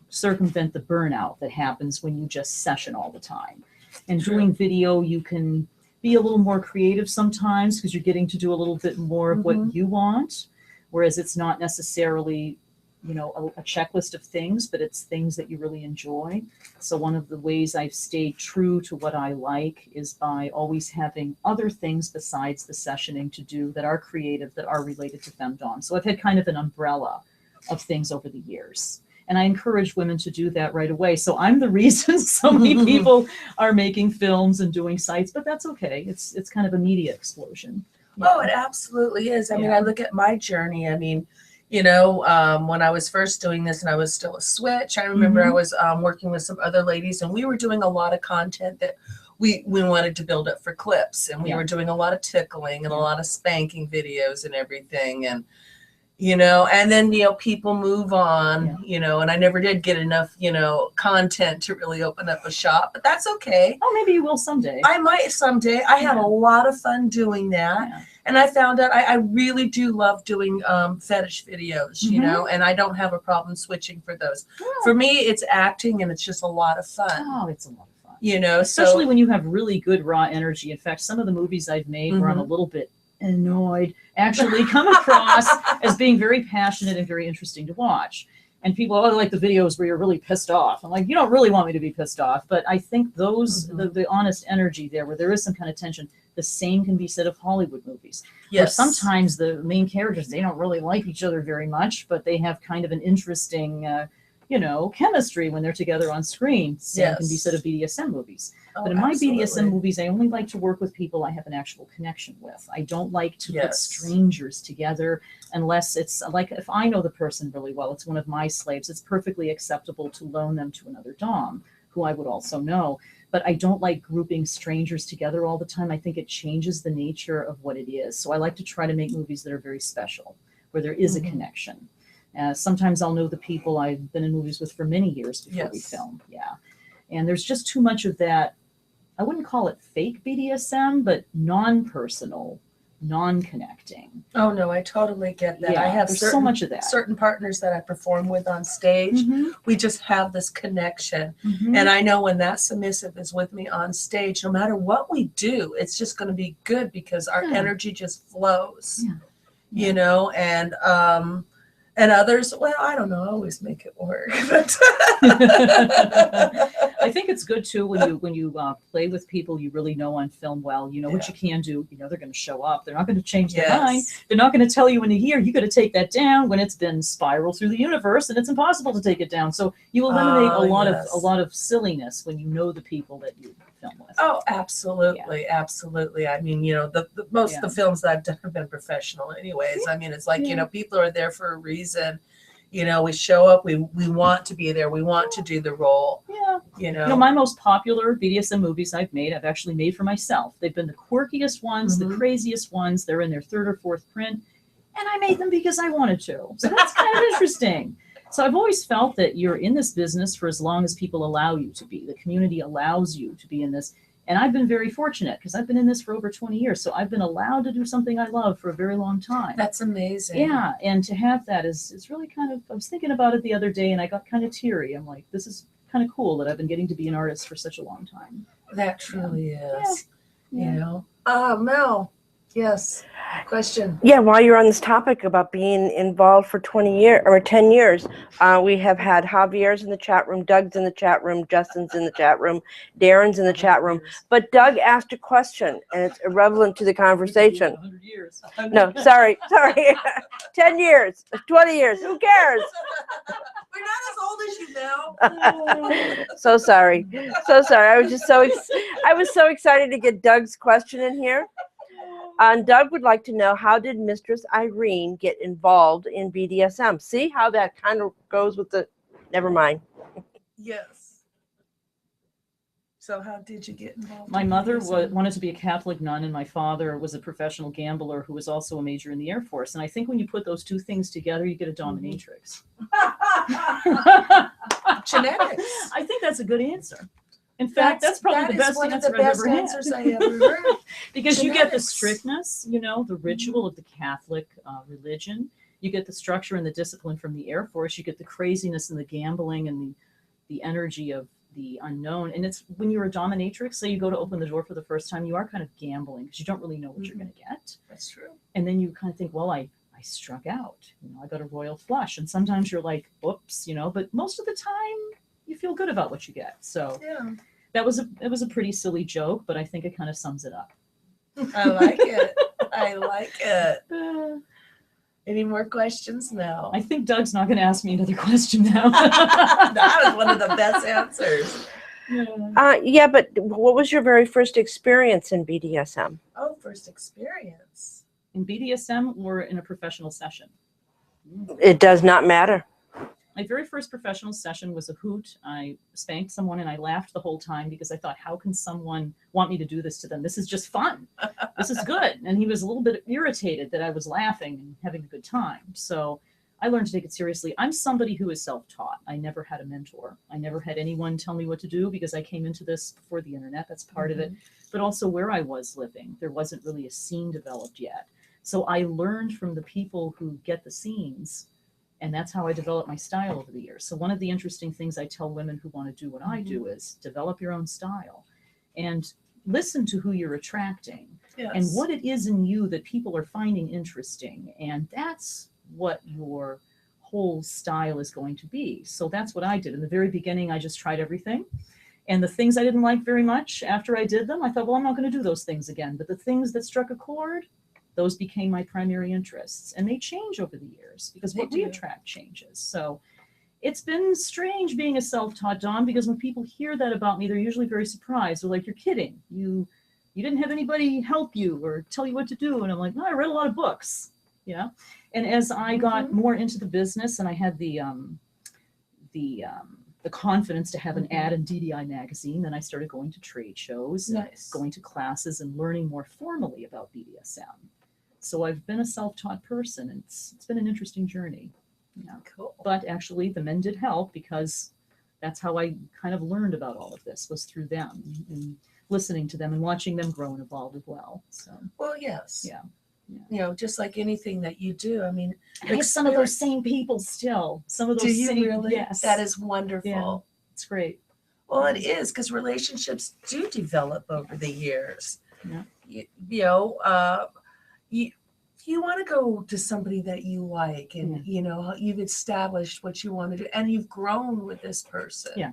Speaker 2: circumvent the burnout that happens when you just session all the time. And doing video, you can be a little more creative sometimes because you're getting to do a little bit more of what you want, whereas it's not necessarily, you know, a checklist of things, but it's things that you really enjoy. So one of the ways I've stayed true to what I like is by always having other things besides the sessioning to do that are creative, that are related to FemDom. So I've had kind of an umbrella of things over the years. And I encourage women to do that right away. So I'm the reason so many people are making films and doing sites, but that's okay. It's kind of a media explosion.
Speaker 1: Oh, it absolutely is. I mean, I look at my journey. I mean, you know, when I was first doing this and I was still a switch, I remember I was working with some other ladies and we were doing a lot of content that we wanted to build up for clips, and we were doing a lot of tickling and a lot of spanking videos and everything. And you know, and then, you know, people move on, you know, and I never did get enough, you know, content to really open up a shop, but that's okay.
Speaker 2: Oh, maybe you will someday.
Speaker 1: I might someday. I have a lot of fun doing that. And I found out I really do love doing fetish videos, you know, and I don't have a problem switching for those. For me, it's acting, and it's just a lot of fun.
Speaker 2: Oh, it's a lot of fun.
Speaker 1: You know,
Speaker 2: especially when you have really good raw energy. In fact, some of the movies I've made where I'm a little bit annoyed actually come across as being very passionate and very interesting to watch. And people, oh, I like the videos where you're really pissed off. I'm like, you don't really want me to be pissed off. But I think those, the honest energy there, where there is some kind of tension, the same can be said of Hollywood movies. Yes. Where sometimes the main characters, they don't really like each other very much, but they have kind of an interesting, you know, chemistry when they're together on screen. Same can be said of BDSM movies. But in my BDSM movies, I only like to work with people I have an actual connection with. I don't like to put strangers together unless it's like, if I know the person really well, it's one of my slaves, it's perfectly acceptable to loan them to another Dom who I would also know. But I don't like grouping strangers together all the time. I think it changes the nature of what it is. So I like to try to make movies that are very special, where there is a connection. Sometimes I'll know the people I've been in movies with for many years before we film. Yeah. And there's just too much of that. I wouldn't call it fake BDSM, but non-personal, non-connecting.
Speaker 1: Oh no, I totally get that.
Speaker 2: Yeah,
Speaker 1: I have
Speaker 2: so much of that.
Speaker 1: Certain partners that I perform with on stage. We just have this connection. And I know when that submissive is with me on stage, no matter what we do, it's just going to be good because our energy just flows. You know, and others, well, I don't know, I always make it work. But
Speaker 2: I think it's good too when you play with people you really know on film well. You know what you can do. You know they're going to show up. They're not going to change their mind. They're not going to tell you in a year you got to take that down when it's been spiraled through the universe and it's impossible to take it down. So you eliminate a lot of silliness when you know the people that you film with.
Speaker 1: Oh, absolutely, absolutely. I mean, you know, the most of the films that I've done have been professional, anyways. I mean, it's like you know, people are there for a reason. You know, we show up, we want to be there, we want to do the role. You know,
Speaker 2: my most popular BDSM movies I've actually made for myself. They've been the quirkiest ones, the craziest ones. They're in their 3rd or 4th print, and I made them because I wanted to. So that's kind of interesting. So I've always felt that you're in this business for as long as people allow you to be. The community allows you to be in this. And I've been very fortunate because I've been in this for over 20 years. So I've been allowed to do something I love for a very long time.
Speaker 1: That's amazing.
Speaker 2: Yeah. And to have that is really kind of, I was thinking about it the other day and I got kind of teary. I'm like, this is kind of cool that I've been getting to be an artist for such a long time.
Speaker 1: That truly is. You know, Mel. Yes. Question.
Speaker 3: Yeah, while you're on this topic about being involved for 20 years or 10 years, we have had Javier's in the chat room, Doug's in the chat room, Justin's in the chat room, Darren's in the chat room. But Doug asked a question, and it's irrelevant to the conversation.
Speaker 2: 100 years.
Speaker 3: No, sorry. 10 years, 20 years, who cares?
Speaker 1: We're not as old as you now.
Speaker 3: So sorry. I was just I was so excited to get Doug's question in here. And Doug would like to know, how did Mistress Irene get involved in BDSM? See how that kind of goes with the, never mind.
Speaker 1: Yes. So how did you get involved?
Speaker 2: My mother wanted to be a Catholic nun, and my father was a professional gambler who was also a major in the Air Force. And I think when you put those two things together, you get a dominatrix.
Speaker 1: Genetics.
Speaker 2: I think that's a good answer. In fact, that's probably the best answer I've ever had.
Speaker 1: I ever heard.
Speaker 2: Because you get the strictness, you know, the ritual of the Catholic religion. You get the structure and the discipline from the Air Force. You get the craziness and the gambling and the energy of the unknown. And it's when you're a dominatrix, say you go to open the door for the first time, you are kind of gambling because you don't really know what you're going to get.
Speaker 1: That's true. And
Speaker 2: then you kind of think, well, I struck out. You know, I got a royal flush. And sometimes you're like, oops, you know, but most of the time you feel good about what you get. So it was a pretty silly joke, but I think it kind of sums it up.
Speaker 1: I like it. I like it. Any more questions? No.
Speaker 2: I think Doug's not going to ask me another question now.
Speaker 1: That was one of the best answers.
Speaker 3: Yeah, but what was your very first experience in BDSM?
Speaker 1: Oh, first experience.
Speaker 2: In BDSM or in a professional session?
Speaker 3: It does not matter.
Speaker 2: My very first professional session was a hoot. I spanked someone and I laughed the whole time because I thought, how can someone want me to do this to them? This is just fun. This is good. And he was a little bit irritated that I was laughing and having a good time. So I learned to take it seriously. I'm somebody who is self-taught. I never had a mentor. I never had anyone tell me what to do because I came into this before the internet. That's part of it. But also where I was living, there wasn't really a scene developed yet. So I learned from the people who get the scenes, and that's how I developed my style over the years. So one of the interesting things I tell women who want to do what I do is develop your own style and listen to who you're attracting and what it is in you that people are finding interesting. And that's what your whole style is going to be. So that's what I did. In the very beginning, I just tried everything. And the things I didn't like very much, after I did them, I thought, well, I'm not going to do those things again. But the things that struck a chord, those became my primary interests. And they change over the years because what we attract changes. So it's been strange being a self-taught Dom, because when people hear that about me, they're usually very surprised. They're like, you're kidding. You didn't have anybody help you or tell you what to do. And I'm like, no, I read a lot of books. Yeah. And as I got more into the business and I had the confidence to have an ad in DDI magazine, then I started going to trade shows, and going to classes and learning more formally about BDSM. So I've been a self-taught person, and it's been an interesting journey. Yeah.
Speaker 1: Cool.
Speaker 2: But actually the men did help, because that's how I kind of learned about all of this, was through them and listening to them and watching them grow and evolve as well. So,
Speaker 1: well, yes.
Speaker 2: yeah.
Speaker 1: You know, just like anything that you do. I mean,
Speaker 2: I have some of those same people still. Some of those
Speaker 1: do you
Speaker 2: same,
Speaker 1: really?
Speaker 2: yes.
Speaker 1: That is wonderful.
Speaker 2: Yeah, it's great.
Speaker 1: Well, it is, because relationships do develop over the years.
Speaker 2: Yeah.
Speaker 1: You want to go to somebody that you like, and you know, you've established what you want to do, and you've grown with this person.
Speaker 2: Yeah.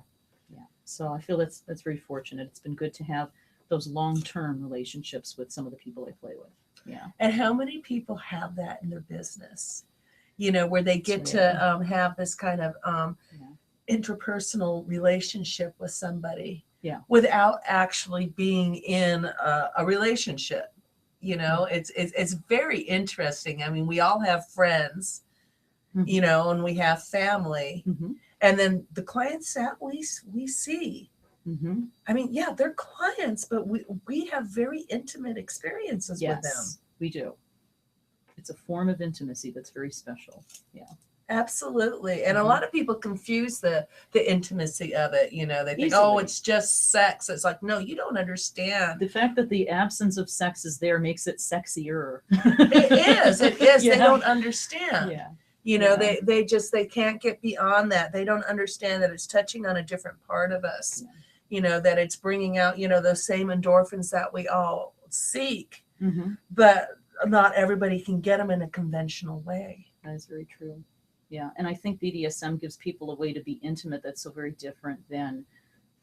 Speaker 2: So I feel that's very fortunate. It's been good to have those long-term relationships with some of the people I play with. Yeah.
Speaker 1: And how many people have that in their business? You know, where they get to have this kind of interpersonal relationship with somebody without actually being in a relationship. You know, it's very interesting. I mean, we all have friends, you know, and we have family, and then the clients that we see. I mean, yeah, they're clients, but we have very intimate experiences with them.
Speaker 2: We do. It's a form of intimacy that's very special. Yeah.
Speaker 1: Absolutely. And a lot of people confuse the intimacy of it. You know, they think, oh, it's just sex. It's like, no, you don't understand.
Speaker 2: The fact that the absence of sex is there makes it sexier.
Speaker 1: It is. They don't understand.
Speaker 2: Yeah.
Speaker 1: You know, they can't get beyond that. They don't understand that it's touching on a different part of us. You know, that it's bringing out, you know, those same endorphins that we all seek, but not everybody can get them in a conventional way.
Speaker 2: That is very true. Yeah. And I think BDSM gives people a way to be intimate that's so very different than,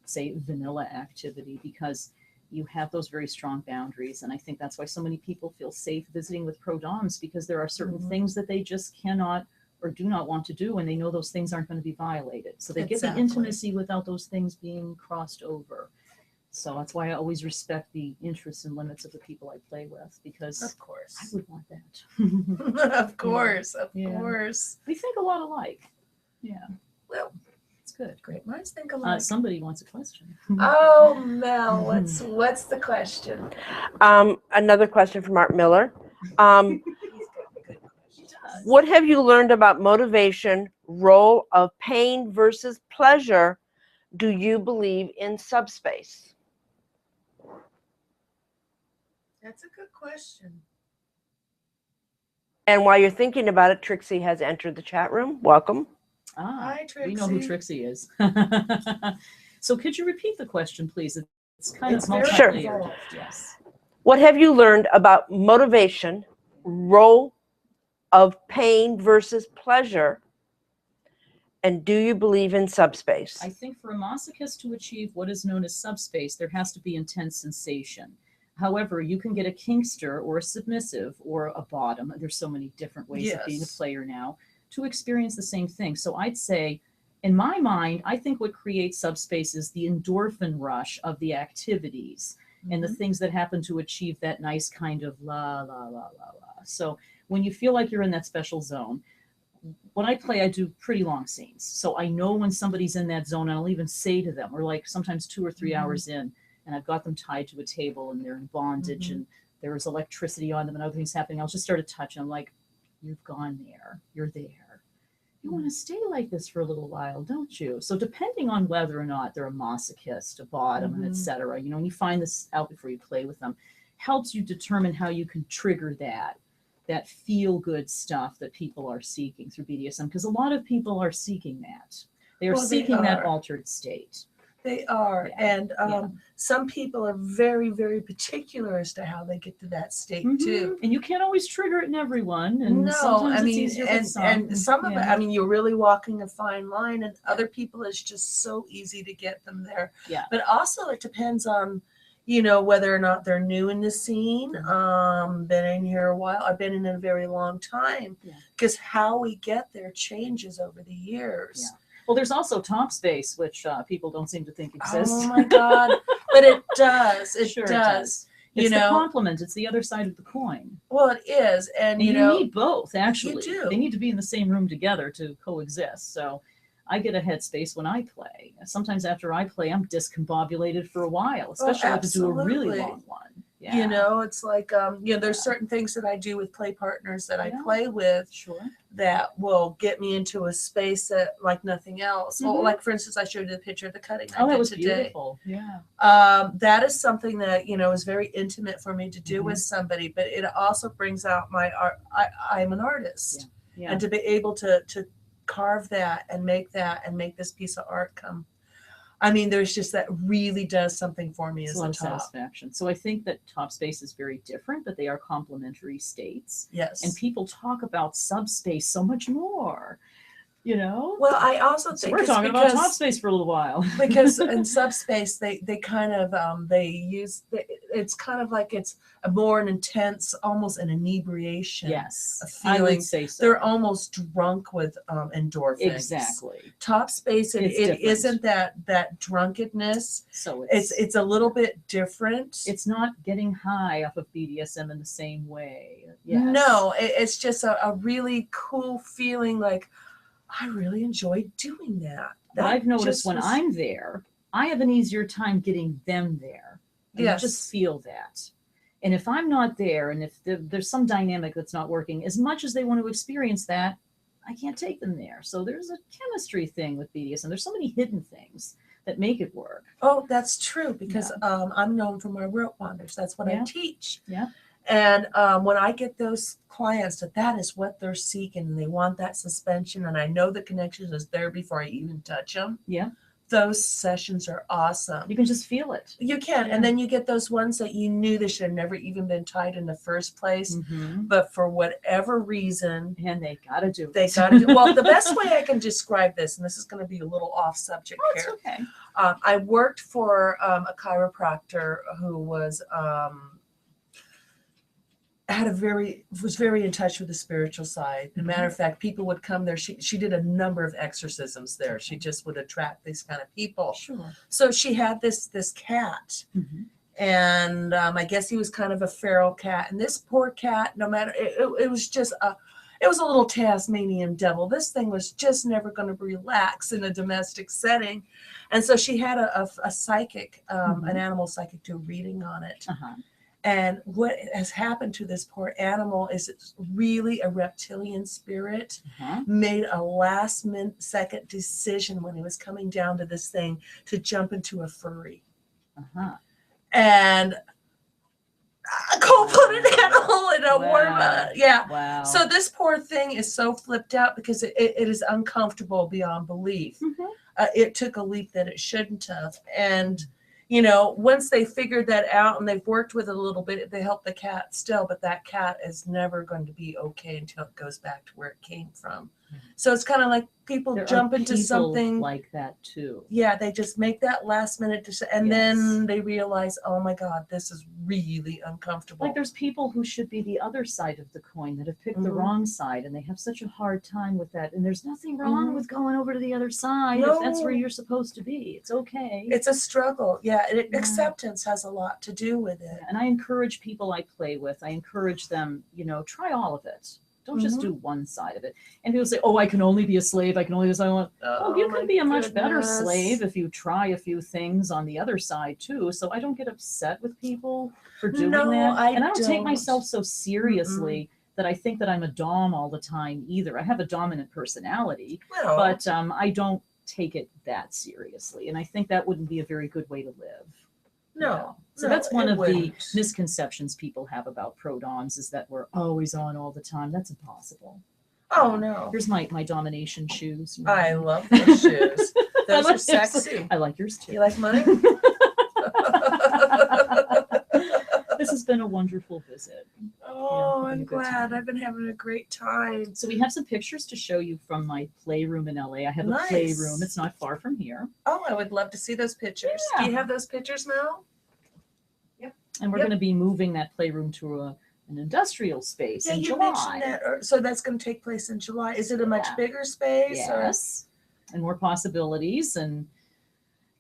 Speaker 2: say, vanilla activity, because you have those very strong boundaries. And I think that's why so many people feel safe visiting with pro doms, because there are certain things that they just cannot or do not want to do, and they know those things aren't going to be violated. So they get the intimacy without those things being crossed over. So that's why I always respect the interests and limits of the people I play with, because
Speaker 1: of course
Speaker 2: I would want that.
Speaker 1: Of course.
Speaker 2: We think a lot alike. Yeah.
Speaker 1: Well,
Speaker 2: it's good.
Speaker 1: Great minds think alike.
Speaker 2: Somebody wants a question.
Speaker 1: Oh, Mel, what's the question?
Speaker 3: Another question from Art Miller. What have you learned about motivation, role of pain versus pleasure? Do you believe in subspace?
Speaker 1: That's a good question.
Speaker 3: And while you're thinking about it, Trixie has entered the chat room. Welcome.
Speaker 1: Hi, Trixie.
Speaker 2: We know who Trixie is. So could you repeat the question, please? It's kind of multi-layered. Yes.
Speaker 3: What have you learned about motivation, role of pain versus pleasure, and do you believe in subspace?
Speaker 2: I think for a masochist to achieve what is known as subspace, there has to be intense sensation. However, you can get a kinkster or a submissive or a bottom. There's so many different ways of being a player now to experience the same thing. So I'd say, in my mind, I think what creates subspace is the endorphin rush of the activities and the things that happen to achieve that nice kind of la, la, la, la, la. So when you feel like you're in that special zone, when I play, I do pretty long scenes. So I know when somebody's in that zone, and I'll even say to them, we're like sometimes 2 or 3 hours in, and I've got them tied to a table and they're in bondage and there is electricity on them and other things happening. I'll just start a touch and I'm like, you've gone there, you're there. you want to stay like this for a little while, don't you? So depending on whether or not they're a masochist, a bottom, and etc., you know, and you find this out before you play with them, helps you determine how you can trigger that feel-good stuff that people are seeking through BDSM, because a lot of people are seeking that. They are seeking that altered state.
Speaker 1: They are.
Speaker 2: Yeah.
Speaker 1: And some people are very, very particular as to how they get to that state too.
Speaker 2: And you can't always trigger it in everyone. And
Speaker 1: No,
Speaker 2: sometimes
Speaker 1: I mean,
Speaker 2: it's easier
Speaker 1: and,
Speaker 2: with some.
Speaker 1: and some of it, I mean, you're really walking a fine line, and other people, it's just so easy to get them there.
Speaker 2: Yeah.
Speaker 1: But also it depends on, you know, whether or not they're new in the scene, been in here a while, I've been in it a very long time, because how we get there changes over the years.
Speaker 2: Yeah. Well, there's also top space, which people don't seem to think exists.
Speaker 1: Oh my God. But it does. It
Speaker 2: Sure
Speaker 1: does.
Speaker 2: It's
Speaker 1: You
Speaker 2: the
Speaker 1: know,
Speaker 2: complement. It's the other side of the coin.
Speaker 1: well, it is. And,
Speaker 2: And
Speaker 1: you
Speaker 2: you
Speaker 1: know,
Speaker 2: need both, actually.
Speaker 1: do.
Speaker 2: They need to be in the same room together to coexist. So I get a headspace when I play. Sometimes after I play, I'm discombobulated for a while, especially if I do a really
Speaker 1: absolutely.
Speaker 2: long one. Yeah.
Speaker 1: you know, it's like, you know, there's certain things that I do with play partners that I play with
Speaker 2: Sure.
Speaker 1: that will get me into a space that like nothing else. Well, like for instance, I showed you the picture of the cutting I
Speaker 2: Oh, that
Speaker 1: did
Speaker 2: was
Speaker 1: today.
Speaker 2: beautiful. Yeah.
Speaker 1: That is something that, you know, is very intimate for me to do with somebody, but it also brings out my art. I'm an artist,
Speaker 2: Yeah.
Speaker 1: and to be able to carve that and make this piece of art come. I mean, there's just that really does something for me
Speaker 2: It's
Speaker 1: as
Speaker 2: a lot
Speaker 1: a
Speaker 2: of
Speaker 1: top.
Speaker 2: satisfaction. So I think that top space is very different, but they are complementary states.
Speaker 1: Yes.
Speaker 2: And people talk about subspace so much more, you know?
Speaker 1: Well, I also
Speaker 2: So
Speaker 1: think
Speaker 2: we're
Speaker 1: it's
Speaker 2: talking about top
Speaker 1: because
Speaker 2: space for a little while.
Speaker 1: because in subspace they kind of they use it's kind of like it's a more an intense, almost an inebriation.
Speaker 2: Yes,
Speaker 1: A
Speaker 2: I
Speaker 1: feeling.
Speaker 2: would say so.
Speaker 1: They're almost drunk with endorphins.
Speaker 2: Exactly.
Speaker 1: Top space, it
Speaker 2: different.
Speaker 1: isn't that drunkenness.
Speaker 2: So
Speaker 1: It's a little bit different.
Speaker 2: it's not getting high off of BDSM in the same way. Yes.
Speaker 1: No, it's just a really cool feeling. Like, I really enjoyed doing that.
Speaker 2: But I've noticed
Speaker 1: just
Speaker 2: when
Speaker 1: was-
Speaker 2: I'm there, I have an easier time getting them there. And
Speaker 1: Yes.
Speaker 2: you just feel that. And if I'm not there, and if there's some dynamic that's not working, as much as they want to experience that, I can't take them there. So there's a chemistry thing with BDSM. There's so many hidden things that make it work.
Speaker 1: Oh, that's true, because I'm known for my rope bonders. That's what I
Speaker 2: Yeah.
Speaker 1: teach.
Speaker 2: Yeah.
Speaker 1: And when I get those clients that is what they're seeking, and they want that suspension, and I know the connection is there before I even touch them.
Speaker 2: Yeah.
Speaker 1: Those sessions are awesome.
Speaker 2: You can just feel it.
Speaker 1: You can,
Speaker 2: Yeah.
Speaker 1: and then you get those ones that you knew they should have never even been tied in the first place,
Speaker 2: Mm-hmm.
Speaker 1: but for whatever reason,
Speaker 2: And they got to do it.
Speaker 1: they got to. Well, the best way I can describe this, and this is going to be a little off subject
Speaker 2: Oh, it's
Speaker 1: here.
Speaker 2: okay.
Speaker 1: I worked for a chiropractor who was was very in touch with the spiritual side. As a matter of fact, people would come there. She did a number of exorcisms there. She just would attract these kind of people.
Speaker 2: Sure.
Speaker 1: So she had this cat,
Speaker 2: Mm-hmm.
Speaker 1: and I guess he was kind of a feral cat. And this poor cat, no matter it was just it was a little Tasmanian devil. This thing was just never going to relax in a domestic setting. And so she had a psychic, an animal psychic, do a reading on it.
Speaker 2: Uh-huh.
Speaker 1: And what has happened to this poor animal is it's really a reptilian spirit
Speaker 2: Uh-huh.
Speaker 1: made a last second decision when he was coming down to this thing to jump into a furry.
Speaker 2: Uh-huh.
Speaker 1: And a cold-blooded animal in a warm, yeah.
Speaker 2: Wow.
Speaker 1: So this poor thing is so flipped out because it is uncomfortable beyond belief.
Speaker 2: Mhm.
Speaker 1: It took a leap that it shouldn't have. And, you know, once they figured that out and they've worked with it a little bit, they help the cat still, but that cat is never going to be okay until it goes back to where it came from. So it's kind of like people
Speaker 2: There
Speaker 1: jump
Speaker 2: are
Speaker 1: into
Speaker 2: people
Speaker 1: something.
Speaker 2: like that too.
Speaker 1: Yeah, they just make that last minute decision, and
Speaker 2: Yes.
Speaker 1: then they realize, oh my God, this is really uncomfortable.
Speaker 2: Like there's people who should be the other side of the coin that have picked the
Speaker 1: Mhm.
Speaker 2: wrong side, and they have such a hard time with that. And there's nothing wrong
Speaker 1: Mhm.
Speaker 2: with going over to the other side if that's where
Speaker 1: No.
Speaker 2: you're supposed to be. It's okay.
Speaker 1: It's a struggle. Yeah,
Speaker 2: Yeah.
Speaker 1: acceptance has a lot to do with it.
Speaker 2: And I encourage people I play with, I encourage them, try all of it. Don't just
Speaker 1: Mhm.
Speaker 2: do one side of it. And people say, oh, I can only be a slave. I can only do this. I want. Oh, you
Speaker 1: my
Speaker 2: can be a much better
Speaker 1: goodness.
Speaker 2: slave if you try a few things on the other side too. So I don't get upset with people for doing
Speaker 1: No,
Speaker 2: that.
Speaker 1: I
Speaker 2: and I don't take
Speaker 1: don't.
Speaker 2: myself so seriously that I think that I'm a dom all the time either. I have a dominant personality,
Speaker 1: Well,
Speaker 2: but I don't take it that seriously. And I think that wouldn't be a very good way to live.
Speaker 1: no.
Speaker 2: So
Speaker 1: no,
Speaker 2: that's one
Speaker 1: it
Speaker 2: of the
Speaker 1: wouldn't.
Speaker 2: misconceptions people have about pro-doms, is that we're always on all the time. That's impossible.
Speaker 1: Oh, no.
Speaker 2: Here's my domination shoes.
Speaker 1: I love those shoes. Those
Speaker 2: like
Speaker 1: are sexy.
Speaker 2: I like yours too.
Speaker 1: You like mine?
Speaker 2: This has been a wonderful visit.
Speaker 1: Oh,
Speaker 2: having a
Speaker 1: I'm
Speaker 2: good
Speaker 1: glad.
Speaker 2: time.
Speaker 1: I've been having a great time.
Speaker 2: So we have some pictures to show you from my playroom in LA. I have a
Speaker 1: Nice.
Speaker 2: playroom. It's not far from here.
Speaker 1: Oh, I would love to see those pictures. Do you
Speaker 2: Yeah.
Speaker 1: have those pictures, Mel?
Speaker 2: And we're
Speaker 1: Yep.
Speaker 2: going to be moving that playroom to an industrial space
Speaker 1: Yeah,
Speaker 2: in
Speaker 1: you
Speaker 2: July.
Speaker 1: mentioned that. So that's going to take place in July. Is it a much
Speaker 2: Yeah.
Speaker 1: bigger space?
Speaker 2: Yes, and more possibilities, and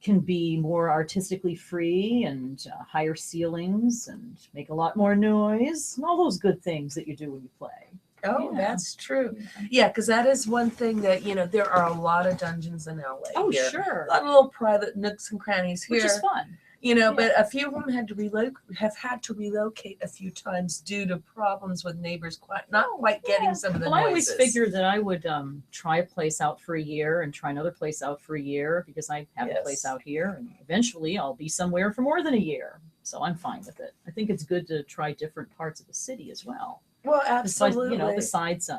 Speaker 2: can be more artistically free, and higher ceilings, and make a lot more noise, and all those good things that you do when you play.
Speaker 1: Oh,
Speaker 2: Yeah.
Speaker 1: that's true. Yeah, because that is one thing that, there are a lot of dungeons in LA.
Speaker 2: Oh,
Speaker 1: here.
Speaker 2: sure.
Speaker 1: A lot of little private nooks and crannies here.
Speaker 2: Which is fun.
Speaker 1: But a few of them have had to relocate a few times due to problems with neighbors not quite getting some of the
Speaker 2: Well,
Speaker 1: noises.
Speaker 2: I always figured that I would try a place out for a year and try another place out for a year, because I have a place
Speaker 1: Yes.
Speaker 2: out here, and eventually I'll be somewhere for more than a year. So I'm fine with it. I think it's good to try different parts of the city as well.
Speaker 1: Well,
Speaker 2: Besides,
Speaker 1: absolutely.
Speaker 2: besides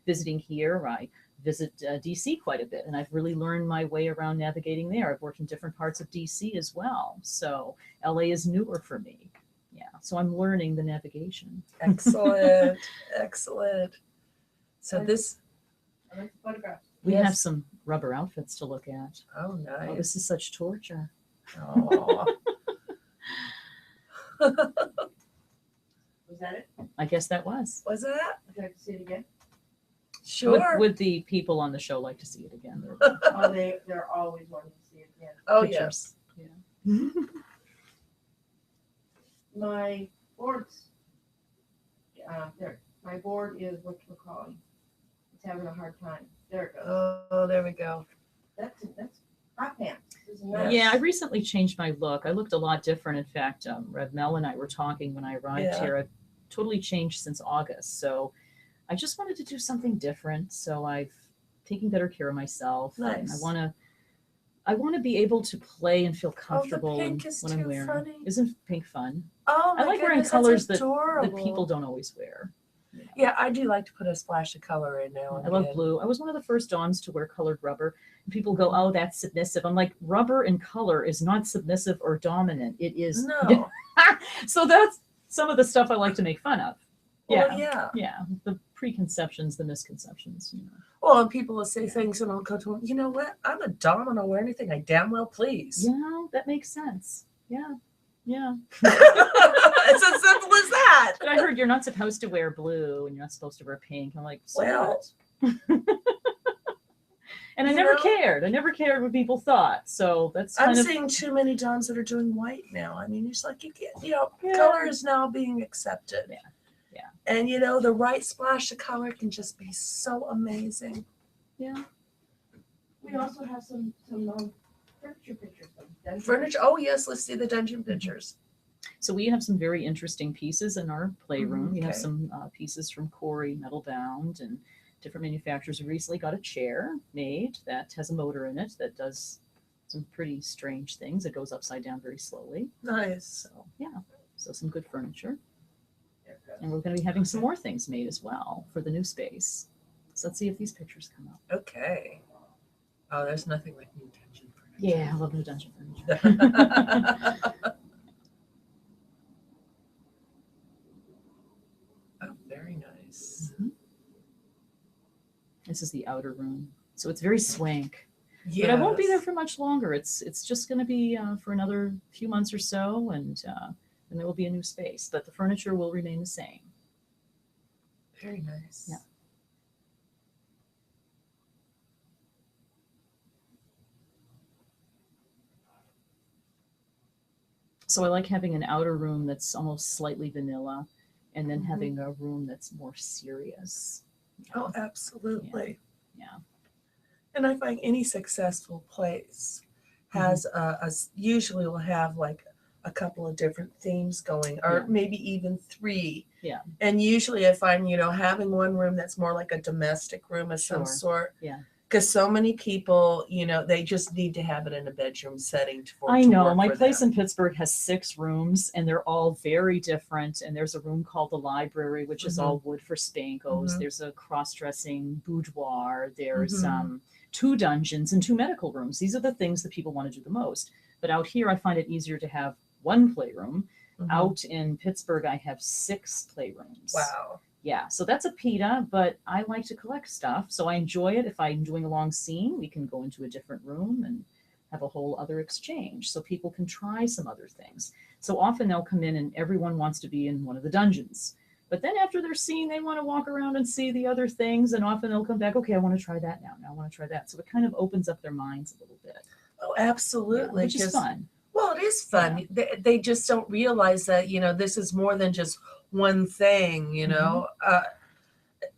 Speaker 2: visiting here, I visit DC quite a bit, and I've really learned my way around navigating there. I've worked in different parts of DC as well. So LA is newer for me. Yeah. So I'm learning the navigation.
Speaker 1: Excellent. Excellent. So this,
Speaker 4: I like the photograph.
Speaker 2: We
Speaker 1: Yes.
Speaker 2: have some rubber outfits to look at.
Speaker 1: oh,
Speaker 2: Oh,
Speaker 1: nice.
Speaker 2: this is such torture.
Speaker 1: Oh.
Speaker 4: Was that it?
Speaker 2: I guess that was.
Speaker 1: Was that?
Speaker 4: Would you like to see it again?
Speaker 1: Sure.
Speaker 2: Would the people on the show like to see it again?
Speaker 4: Oh, they're always wanting to see it again.
Speaker 1: Oh,
Speaker 2: Pictures.
Speaker 1: yes.
Speaker 2: Yeah.
Speaker 4: My board's, there, my board is whatchamacallit. It's having a hard time. There it goes.
Speaker 1: Oh, there we go.
Speaker 4: That's hot pants. This is nice.
Speaker 2: Yeah, I recently changed my look. I looked a lot different. In fact, Rev Mel and I were talking when I arrived
Speaker 1: Yeah.
Speaker 2: here. I've totally changed since August. So I just wanted to do something different. So I've taken better care of myself. And
Speaker 1: Nice.
Speaker 2: I want to be able to play and feel
Speaker 1: Oh,
Speaker 2: comfortable
Speaker 1: the pink is
Speaker 2: when I'm
Speaker 1: too
Speaker 2: wearing.
Speaker 1: funny.
Speaker 2: Isn't pink fun?
Speaker 1: Oh,
Speaker 2: I
Speaker 1: my
Speaker 2: like wearing
Speaker 1: goodness,
Speaker 2: colors
Speaker 1: that's
Speaker 2: that
Speaker 1: adorable.
Speaker 2: people don't always wear.
Speaker 1: Yeah, I do like to put a splash of color in now and
Speaker 2: I love
Speaker 1: again.
Speaker 2: blue. I was one of the first doms to wear colored rubber. And people go, "Oh, that's submissive." I'm like, rubber and color is not submissive or dominant. It is.
Speaker 1: No.
Speaker 2: So that's some of the stuff I like to make fun of. Yeah.
Speaker 1: Well, yeah.
Speaker 2: Yeah. The preconceptions, the misconceptions.
Speaker 1: Well, and people will say things, and I'll go to them, you know what? I'm a dom and I'll wear anything I damn well please.
Speaker 2: Yeah, that makes sense. Yeah. Yeah.
Speaker 1: It's as simple as that.
Speaker 2: But I heard you're not supposed to wear blue and you're not supposed to wear pink. I'm like, so
Speaker 1: Well,
Speaker 2: what? And I
Speaker 1: you
Speaker 2: never
Speaker 1: know-
Speaker 2: cared. I never cared what people thought. So that's kind
Speaker 1: I'm
Speaker 2: of
Speaker 1: seeing too many doms that are doing white now. I mean, it's like you get,
Speaker 2: Yeah.
Speaker 1: color is now being accepted.
Speaker 2: Yeah. Yeah.
Speaker 1: And the right splash of color can just be so amazing.
Speaker 2: yeah.
Speaker 4: We also have some furniture pictures. Dungeon
Speaker 1: Furniture. Oh yes, let's see the dungeon pictures.
Speaker 2: So we have some very interesting pieces in our playroom. We have
Speaker 1: Okay.
Speaker 2: some pieces from Corey, metal bound, and different manufacturers. We recently got a chair made that has a motor in it that does some pretty strange things. It goes upside down very slowly.
Speaker 1: Nice.
Speaker 2: So yeah, so some good furniture.
Speaker 4: There it goes.
Speaker 2: And we're going to be having some more things made as well for the new space. So let's see if these pictures come up.
Speaker 1: Okay. Oh, there's nothing like new dungeon furniture.
Speaker 2: Yeah, I love new dungeon furniture.
Speaker 1: Oh, very nice.
Speaker 2: Mhm. This is the outer room. So it's very swank.
Speaker 1: Yes.
Speaker 2: But I won't be there for much longer. It's just going to be for another few months or so, and there will be a new space. But the furniture will remain the same.
Speaker 1: Very nice.
Speaker 2: Yeah. So I like having an outer room that's almost slightly vanilla, and then
Speaker 1: Mhm.
Speaker 2: having a room that's more serious.
Speaker 1: Oh, absolutely.
Speaker 2: Yeah.
Speaker 1: And I find any successful place has usually will have like a couple of different themes going, or
Speaker 2: Yeah.
Speaker 1: maybe even 3.
Speaker 2: Yeah.
Speaker 1: And usually I find, having one room that's more like a domestic room of some
Speaker 2: Sure.
Speaker 1: sort.
Speaker 2: Yeah.
Speaker 1: Because so many people, they just need to have it in a bedroom setting
Speaker 2: I know. My place in Pittsburgh has 6 rooms, and they're all very different. And there's a room called the library, which is all wood for spankos.
Speaker 1: Mhm.
Speaker 2: There's a cross-dressing boudoir. There's
Speaker 1: Mhm.
Speaker 2: 2 dungeons and 2 medical rooms. These are the things that people want to do the most. But out here, I find it easier to have 1 playroom.
Speaker 1: Mhm.
Speaker 2: Out in Pittsburgh, I have 6 playrooms.
Speaker 1: Wow.
Speaker 2: Yeah, so that's a PETA, but I like to collect stuff, so I enjoy it. If I'm doing a long scene, we can go into a different room and have a whole other exchange, so people can try some other things. So often they'll come in and everyone wants to be in one of the dungeons. But then after their scene, they want to walk around and see the other things, and often they'll come back, okay, I want to try that now. Now I want to try that. So it kind of opens up their minds a little bit.
Speaker 1: Oh, absolutely.
Speaker 2: Yeah, which is fun.
Speaker 1: Well, it is fun. They just don't realize that, this is more than just one thing,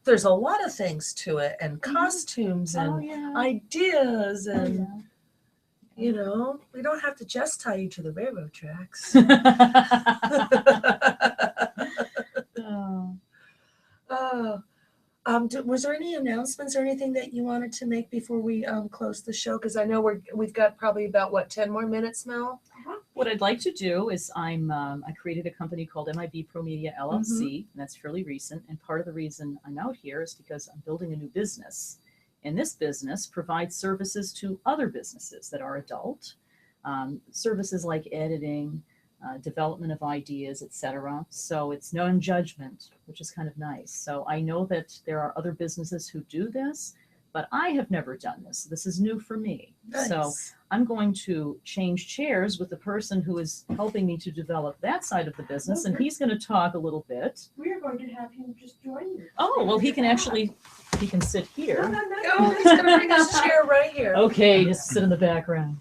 Speaker 1: there's a lot of things to it, and costumes and
Speaker 2: Oh, yeah.
Speaker 1: ideas,
Speaker 2: Oh,
Speaker 1: and,
Speaker 2: yeah.
Speaker 1: we don't have to just tie you to the railroad tracks.
Speaker 2: Oh.
Speaker 1: Was there any announcements or anything that you wanted to make before we close the show? Because I know we've got probably about 10 more minutes, Mel.
Speaker 2: What I'd like to do is I created a company called MIB Pro Media LLC, and that's fairly recent. And part of the reason I'm out here is because I'm building a new business. And this business provides services to other businesses that are adult, services like editing, development of ideas, etc. So it's non-judgment, which is kind of nice. So I know that there are other businesses who do this, but I have never done this. This is new for me.
Speaker 1: Nice.
Speaker 2: So I'm going to change chairs with the person who is helping me to develop that side of the business, and he's going to talk a little bit.
Speaker 4: We are going to have him just join you.
Speaker 2: Oh, well, he can sit here.
Speaker 1: Oh, he's going to bring his chair right here.
Speaker 2: Okay, just sit in the background.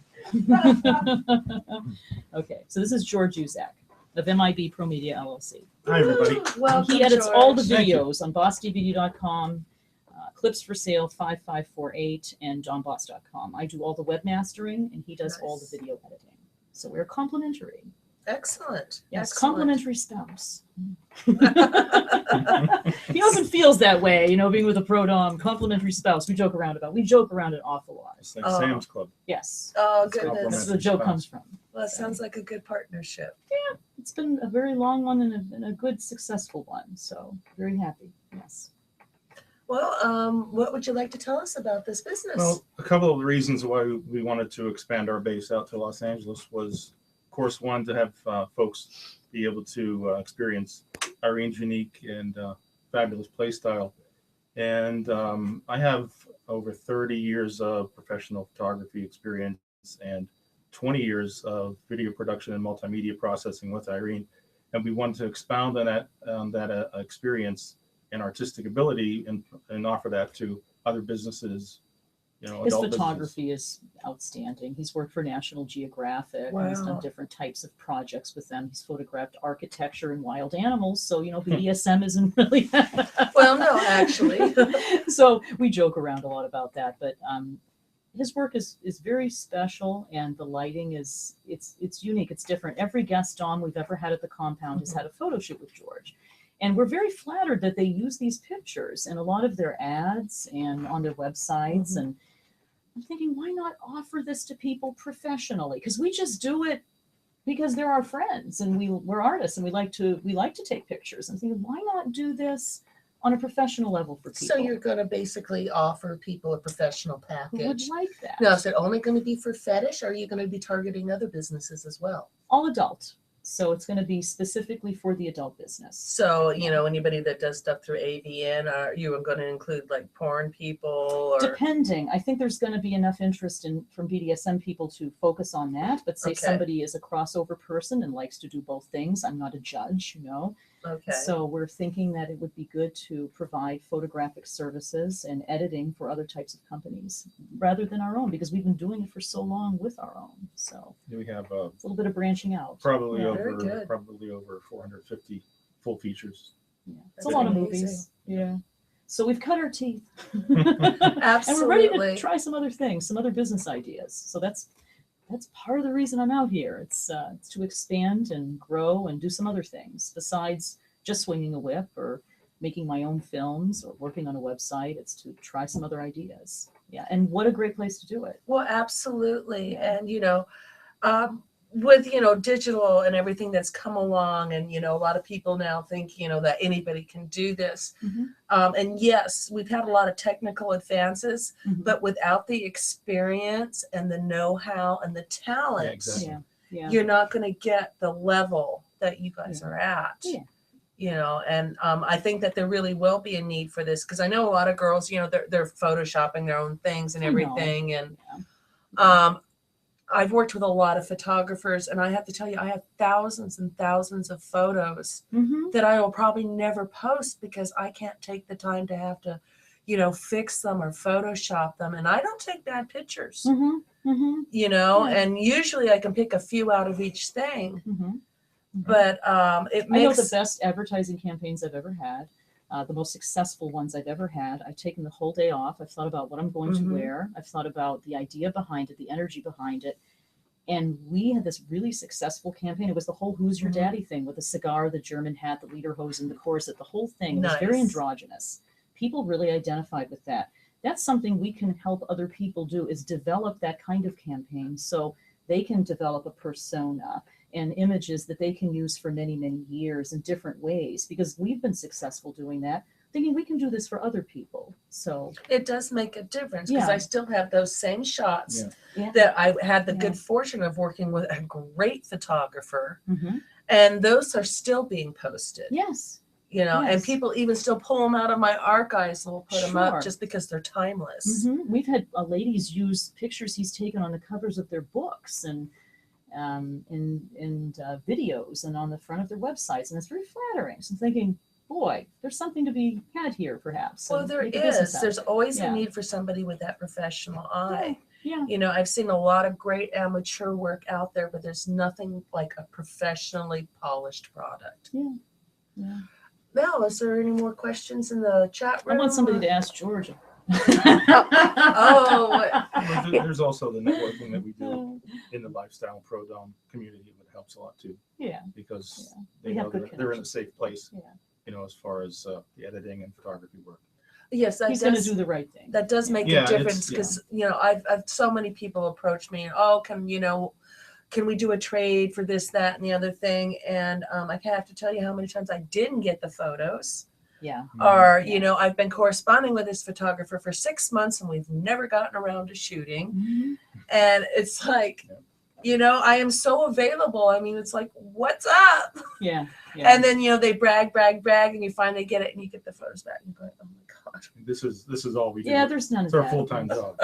Speaker 2: Okay, so this is George Uzak of MIB Pro Media LLC.
Speaker 5: Hi, everybody.
Speaker 1: Welcome,
Speaker 2: He edits
Speaker 1: George.
Speaker 2: all the
Speaker 5: Thank you.
Speaker 2: videos on bossdvd.com, Clips for Sale 5548, and domboss.com. I do all the webmastering, and he does all the
Speaker 1: Nice.
Speaker 2: video editing. So we're complementary.
Speaker 1: Excellent.
Speaker 2: Yes,
Speaker 1: Excellent.
Speaker 2: complimentary spouse. He often feels that way, being with a pro dom, complimentary spouse. We joke around an awful lot.
Speaker 5: It's like
Speaker 1: Oh.
Speaker 5: Sam's Club.
Speaker 2: Yes,
Speaker 1: Oh,
Speaker 5: It's
Speaker 1: goodness.
Speaker 2: that's where the joke comes from.
Speaker 1: Well, it sounds like a good partnership.
Speaker 2: It's been a very long one and a good, successful one. So very happy. Yes.
Speaker 1: Well, what would you like to tell us about this business?
Speaker 5: Well, a couple of the reasons why we wanted to expand our base out to Los Angeles was, of course, one, to have folks be able to experience Irene's unique and fabulous play style. And I have over 30 years of professional photography experience and 20 years of video production and multimedia processing with Irene. And we wanted to expound on that experience and artistic ability and offer that to other businesses,
Speaker 2: His
Speaker 5: adult
Speaker 2: photography is outstanding. He's worked for National Geographic.
Speaker 1: Wow.
Speaker 2: He's done different types of projects with them. He's photographed architecture and wild animals. So, BDSM isn't really.
Speaker 1: Well, no, actually.
Speaker 2: So we joke around a lot about that. But his work is very special, and the lighting it's unique. It's different. Every guest dom we've ever had at the compound has had a photo shoot with George. And we're very flattered that they use these pictures in a lot of their ads and on their websites. And I'm thinking, why not offer this to people professionally? Because we just do it because they're our friends and we're artists and we like to take pictures. I'm thinking, why not do this on a professional level for people?
Speaker 1: So you're going to basically offer people a professional
Speaker 2: who would
Speaker 1: package.
Speaker 2: like that.
Speaker 1: Now, is it only going to be for fetish, or are you going to be targeting other businesses as well?
Speaker 2: All adult. So it's going to be specifically for the adult business.
Speaker 1: So, anybody that does stuff through AVN, are you going to include like porn people? Or
Speaker 2: Depending. I think there's going to be enough interest from BDSM people to focus on that. But say
Speaker 1: Okay.
Speaker 2: somebody is a crossover person and likes to do both things. I'm not a judge,
Speaker 1: Okay.
Speaker 2: So we're thinking that it would be good to provide photographic services and editing for other types of companies rather than our own, because we've been doing it for so long with our own. So
Speaker 5: We have
Speaker 2: it's a little bit of branching out.
Speaker 5: probably
Speaker 2: Yeah.
Speaker 1: Very good.
Speaker 5: over 450 full features.
Speaker 2: Yeah. It's
Speaker 1: That's
Speaker 2: a lot of
Speaker 1: amazing.
Speaker 2: movies. Yeah. So we've cut our teeth.
Speaker 1: Absolutely.
Speaker 2: And we're ready to try some other things, some other business ideas. So that's that's part of the reason I'm out here. It's to expand and grow and do some other things besides just swinging a whip or making my own films or working on a website. It's to try some other ideas. Yeah, and what a great place to do it.
Speaker 1: Well, absolutely. And, with, digital and everything that's come along, and, a lot of people now think, that anybody can do this. And yes, we've had a lot of technical advances, but without the experience and the know-how and the talent,
Speaker 5: Yeah, exactly.
Speaker 1: you're not going to get the level that you guys are at. And I think that there really will be a need for this, because I know a lot of girls, they're photoshopping their own things and everything. And I've worked with a lot of photographers, and I have to tell you, I have thousands and thousands of photos that I will probably never post because I can't take the time to have to, fix them or Photoshop them. And I don't take bad pictures, and usually I can pick a few out of each thing. But it makes...
Speaker 2: I know the best advertising campaigns I've ever had, the most successful ones I've ever had. I've taken the whole day off. I've thought about what I'm going to wear. I've thought about the idea behind it, the energy behind it. And we had this really successful campaign. It was the whole Who's Your Daddy thing with the cigar, the German hat, the lederhosen, the corset, the whole thing. It was very androgynous. People really identified with that. That's something we can help other people do, is develop that kind of campaign so they can develop a persona and images that they can use for many, many years in different ways, because we've been successful doing that, thinking we can do this for other people. So
Speaker 1: it does make a difference, because I still have those same shots that I had the good fortune of working with a great photographer, and those are still being posted. And people even still pull them out of my archives and will put them up just because they're timeless.
Speaker 2: We've had ladies use pictures he's taken on the covers of their books and in videos and on the front of their websites, and it's very flattering. So I'm thinking, boy, there's something to be had here, perhaps.
Speaker 1: Well, there is. There's always a need for somebody with that professional eye. I've seen a lot of great amateur work out there, but there's nothing like a professionally polished product. Now, is there any more questions in the chat room?
Speaker 2: I want somebody to ask Georgia.
Speaker 5: There's also the networking that we do in the lifestyle pro dom community that helps a lot too. Because they know they're in a safe place. As far as the editing and photography work.
Speaker 1: Yes,
Speaker 2: he's going to do the right thing.
Speaker 1: That does make a difference, because I've so many people approach me. Oh, can we do a trade for this, that, and the other thing? And I have to tell you how many times I didn't get the photos. Or, I've been corresponding with this photographer for 6 months and we've never gotten around to shooting. And it's like, I am so available. I mean, it's like, what's up? And then, they brag, and you finally get it and you get the photos back and you go, oh my God.
Speaker 5: This is all we do.
Speaker 2: There's none of
Speaker 5: it's
Speaker 2: that.
Speaker 5: It's our full-time job.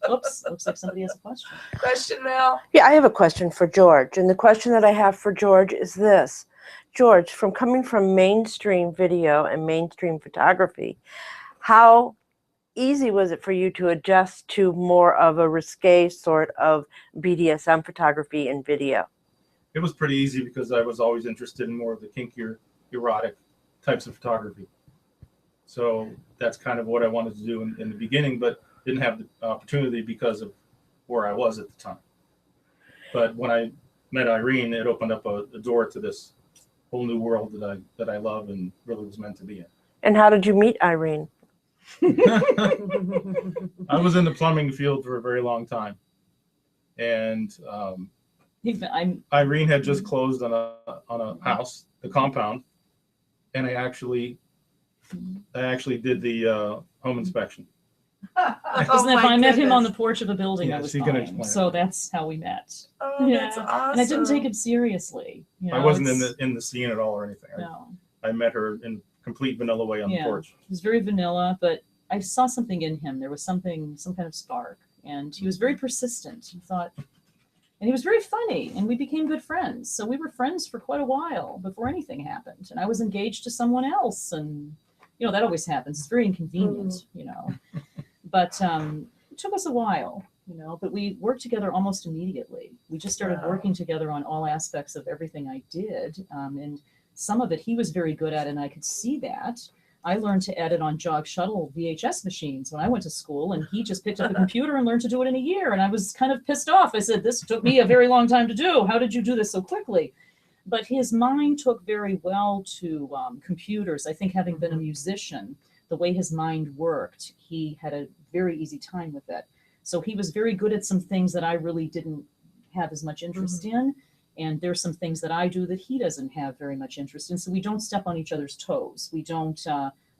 Speaker 2: Oops, looks like somebody has a question.
Speaker 1: Question, Mel?
Speaker 3: Yeah, I have a question for George. And the question that I have for George is this. George, coming from mainstream video and mainstream photography, how easy was it for you to adjust to more of a risque sort of BDSM photography and video?
Speaker 5: It was pretty easy because I was always interested in more of the kinkier, erotic types of photography. So that's kind of what I wanted to do in the beginning, but didn't have the opportunity because of where I was at the time. But when I met Irene, it opened up a door to this whole new world that I love and really was meant to be in. And
Speaker 3: how did you meet Irene?
Speaker 5: I was in the plumbing field for a very long time, and Irene had just closed on a house, the compound, and I actually did the home inspection.
Speaker 2: I met him on the porch of a building I was buying, so that's how we met.
Speaker 1: Oh, that's awesome.
Speaker 2: And I didn't take it seriously.
Speaker 5: I wasn't in the scene at all or anything.
Speaker 2: No.
Speaker 5: I met her in complete vanilla way on the porch.
Speaker 2: He was very vanilla, but I saw something in him. There was some kind of spark, and he was very persistent. And he was very funny, and we became good friends. So we were friends for quite a while before anything happened. And I was engaged to someone else, and that always happens. It's very inconvenient, But it took us a while, but we worked together almost immediately. We just started working together on all aspects of everything I did. And some of it he was very good at, and I could see that. I learned to edit on jog shuttle VHS machines when I went to school, and he just picked up a computer and learned to do it in a year. And I was kind of pissed off. I said, this took me a very long time to do. How did you do this so quickly? But his mind took very well to computers. I think having been a musician, the way his mind worked, he had a very easy time with it. So he was very good at some things that I really didn't have as much interest in. And there's some things that I do that he doesn't have very much interest in. So we don't step on each other's toes. We don't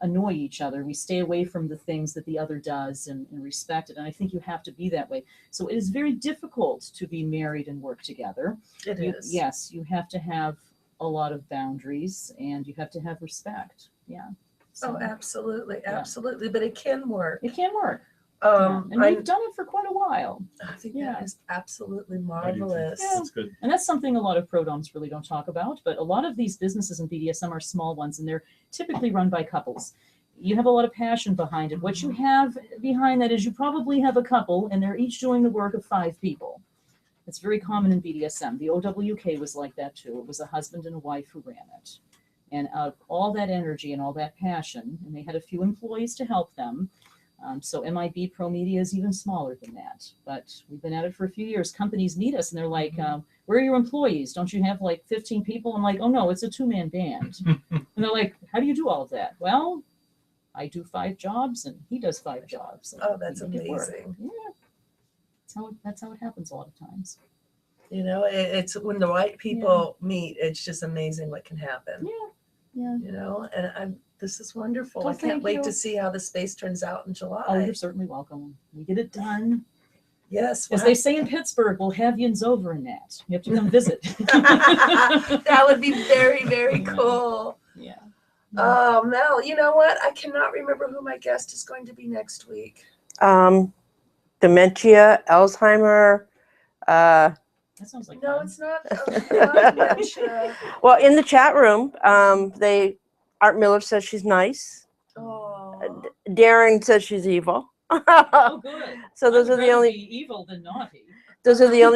Speaker 2: annoy each other. We stay away from the things that the other does and respect it. And I think you have to be that way. So it is very difficult to be married and work together.
Speaker 1: It is.
Speaker 2: Yes, you have to have a lot of boundaries and you have to have respect. Yeah. So,
Speaker 1: Oh, absolutely, absolutely. But it can work.
Speaker 2: it can work. And
Speaker 1: I
Speaker 2: we've done it for quite a while.
Speaker 1: think
Speaker 2: Yeah.
Speaker 1: that is absolutely
Speaker 5: I do too.
Speaker 1: marvelous.
Speaker 2: Yeah.
Speaker 5: That's good.
Speaker 2: And that's something a lot of pro-doms really don't talk about, but a lot of these businesses in BDSM are small ones and they're typically run by couples. You have a lot of passion behind it. What you have behind that is you probably have a couple and they're each doing the work of 5 people. It's very common in BDSM. The OWK was like that too. It was a husband and a wife who ran it. And out of all that energy and all that passion, and they had a few employees to help them. So MIB Pro Media is even smaller than that, but we've been at it for a few years. Companies meet us and they're like, where are your employees? Don't you have like 15 people? I'm like, oh no, it's a 2-man band. And they're like, how do you do all of that? Well, I do 5 jobs and he does 5 jobs. And
Speaker 1: Oh, that's
Speaker 2: we make it work.
Speaker 1: amazing.
Speaker 2: Yeah, that's how it happens a lot of times.
Speaker 1: You know, it's when the right people meet, it's just amazing what can happen.
Speaker 2: Yeah.
Speaker 1: You know, and this is wonderful.
Speaker 2: Well,
Speaker 1: I can't
Speaker 2: thank
Speaker 1: wait
Speaker 2: you.
Speaker 1: to see how the space turns out in July.
Speaker 2: Oh, you're certainly welcome. We get it done.
Speaker 1: Yes.
Speaker 2: As they say in Pittsburgh, we'll have yins over in that. You have to come visit.
Speaker 1: That would be very, very
Speaker 2: Yeah.
Speaker 1: cool.
Speaker 2: Yeah.
Speaker 1: Mel, you know what? I cannot remember who my guest is going to be next week.
Speaker 3: Dementia, Alzheimer.
Speaker 2: That sounds like
Speaker 1: No,
Speaker 2: fun.
Speaker 1: it's not. Not dementia.
Speaker 3: Well, in the chat room, Art Miller says she's nice.
Speaker 1: Oh,
Speaker 3: Darren says she's evil.
Speaker 2: Oh, good.
Speaker 3: So those
Speaker 2: I'd
Speaker 3: are the
Speaker 2: rather
Speaker 3: only
Speaker 2: be evil than naughty.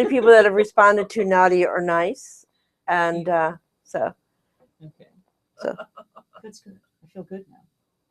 Speaker 3: people that have responded to naughty or nice, and so
Speaker 2: Okay.
Speaker 3: So.
Speaker 2: That's good. I feel good now.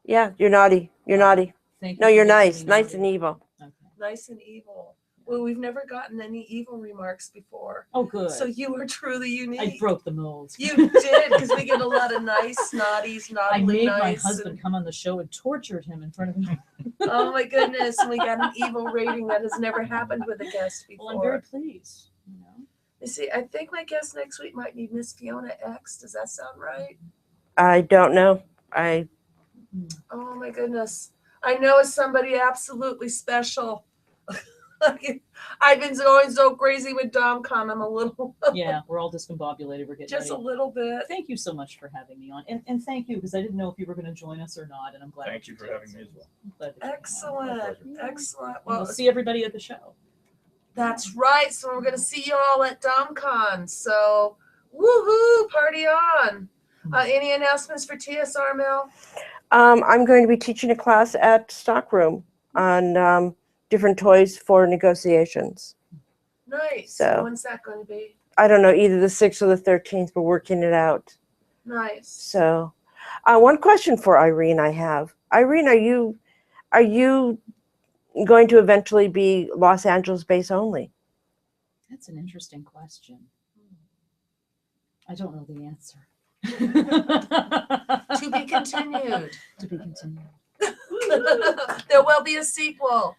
Speaker 3: yeah, you're naughty. You're naughty.
Speaker 2: Thank you.
Speaker 3: No,
Speaker 2: for
Speaker 3: you're
Speaker 2: making
Speaker 3: nice.
Speaker 2: me
Speaker 3: Nice
Speaker 2: naughty.
Speaker 3: and evil.
Speaker 2: Okay.
Speaker 1: nice and evil. Well, we've never gotten any evil remarks before.
Speaker 2: Oh, good.
Speaker 1: So you are truly
Speaker 2: I
Speaker 1: unique.
Speaker 2: broke the mold.
Speaker 1: You did, because we get a lot of nice, naughties,
Speaker 2: I
Speaker 1: naughtily
Speaker 2: made
Speaker 1: nice.
Speaker 2: my husband come on the show and tortured him in front of me.
Speaker 1: Oh my goodness, and we got an evil rating that has never happened with a guest before.
Speaker 2: Well, I'm very pleased. You know.
Speaker 1: You see, I think my guest next week might be Miss Fiona X. Does that sound right?
Speaker 3: I don't know.
Speaker 1: Oh my goodness. I know it's somebody absolutely special. I've been going so crazy with DomCon. I'm a little,
Speaker 2: Yeah, we're all discombobulated. We're getting
Speaker 1: just a
Speaker 2: ready.
Speaker 1: little bit.
Speaker 2: Thank you so much for having me on, and thank you because I didn't know if you were going to join us or not, and I'm glad.
Speaker 5: Thank
Speaker 2: that
Speaker 5: you for
Speaker 2: did.
Speaker 5: having me as well.
Speaker 2: I'm glad that you came on.
Speaker 1: Excellent,
Speaker 5: pleasure.
Speaker 1: excellent.
Speaker 2: And we'll
Speaker 1: Well,
Speaker 2: see everybody at the show.
Speaker 1: that's right. So we're going to see you all at DomCon. So, woohoo, party on. Any announcements for TSR, Mel?
Speaker 3: I'm going to be teaching a class at Stockroom on different toys for negotiations.
Speaker 1: Nice.
Speaker 3: So-
Speaker 1: When's that going to be?
Speaker 3: I don't know, either the 6th or the 13th. We're working it out.
Speaker 1: Nice.
Speaker 3: So, one question for Irene I have. Irene, are you going to eventually be Los Angeles based only?
Speaker 2: That's an interesting question. I don't know the answer.
Speaker 1: To be continued.
Speaker 2: To be continued.
Speaker 1: There will be a sequel.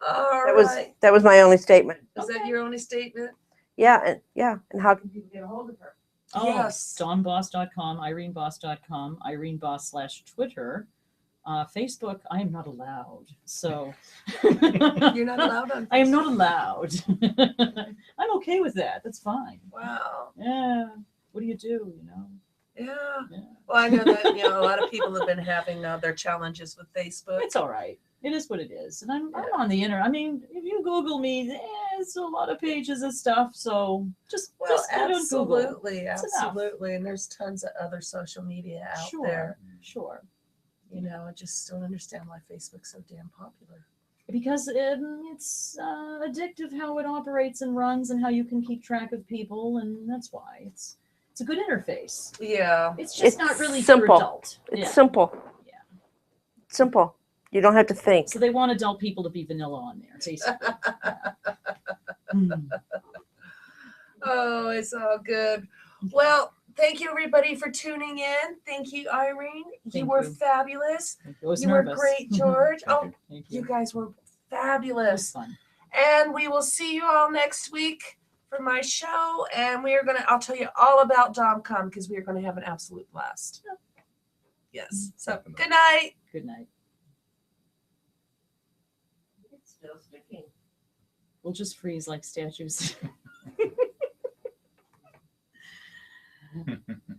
Speaker 1: All right.
Speaker 3: That was my only statement.
Speaker 1: Is that your only statement?
Speaker 3: Yeah, and how
Speaker 4: Can people get a hold of her?
Speaker 2: Oh,
Speaker 1: Yes.
Speaker 2: DomBoss.com, IreneBoss.com, IreneBoss/Twitter. Facebook, I am not allowed. So
Speaker 1: You're not allowed on.
Speaker 2: I am not allowed. I'm okay with that. That's fine.
Speaker 1: Wow.
Speaker 2: Yeah. What do you do? You know?
Speaker 1: Yeah.
Speaker 2: Yeah.
Speaker 1: Well, I know that a lot of people have been having their challenges with Facebook.
Speaker 2: It's all right. It is what it is. And I'm on the internet. I mean, if you Google me, it's a lot of pages of stuff. So just
Speaker 1: Well,
Speaker 2: just go to Google.
Speaker 1: absolutely,
Speaker 2: It's enough.
Speaker 1: absolutely, and there's tons of other social media out
Speaker 2: Sure.
Speaker 1: there.
Speaker 2: Sure.
Speaker 1: I just don't understand why Facebook's so damn popular.
Speaker 2: Because it's addictive how it operates and runs and how you can keep track of people, and that's why it's It's a good interface.
Speaker 1: Yeah.
Speaker 2: It's just
Speaker 3: It's
Speaker 2: not really
Speaker 3: simple.
Speaker 2: for adult.
Speaker 3: It's
Speaker 2: Yeah.
Speaker 3: simple.
Speaker 2: Yeah.
Speaker 3: Simple. You don't have to think.
Speaker 2: So they want adult people to be vanilla on there, basically. Hmm.
Speaker 1: Oh, it's all good. Well, thank you everybody for tuning in. Thank you, Irene. You
Speaker 2: Thank
Speaker 1: were
Speaker 2: you.
Speaker 1: fabulous.
Speaker 2: I was
Speaker 1: You
Speaker 2: nervous.
Speaker 1: were great, George. Oh,
Speaker 2: Thank
Speaker 1: you
Speaker 2: you.
Speaker 1: guys were
Speaker 2: It was
Speaker 1: fabulous.
Speaker 2: fun.
Speaker 1: And we will see you all next week for my show. And I'll tell you all about DomCon because we are gonna have an absolute blast. Yes. So good night.
Speaker 2: Good night.
Speaker 4: It's still sticking.
Speaker 2: We'll just freeze like statues.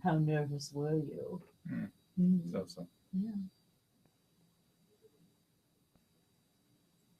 Speaker 2: How nervous were you?
Speaker 5: Hmm.
Speaker 2: Mm.
Speaker 5: So.
Speaker 2: Yeah.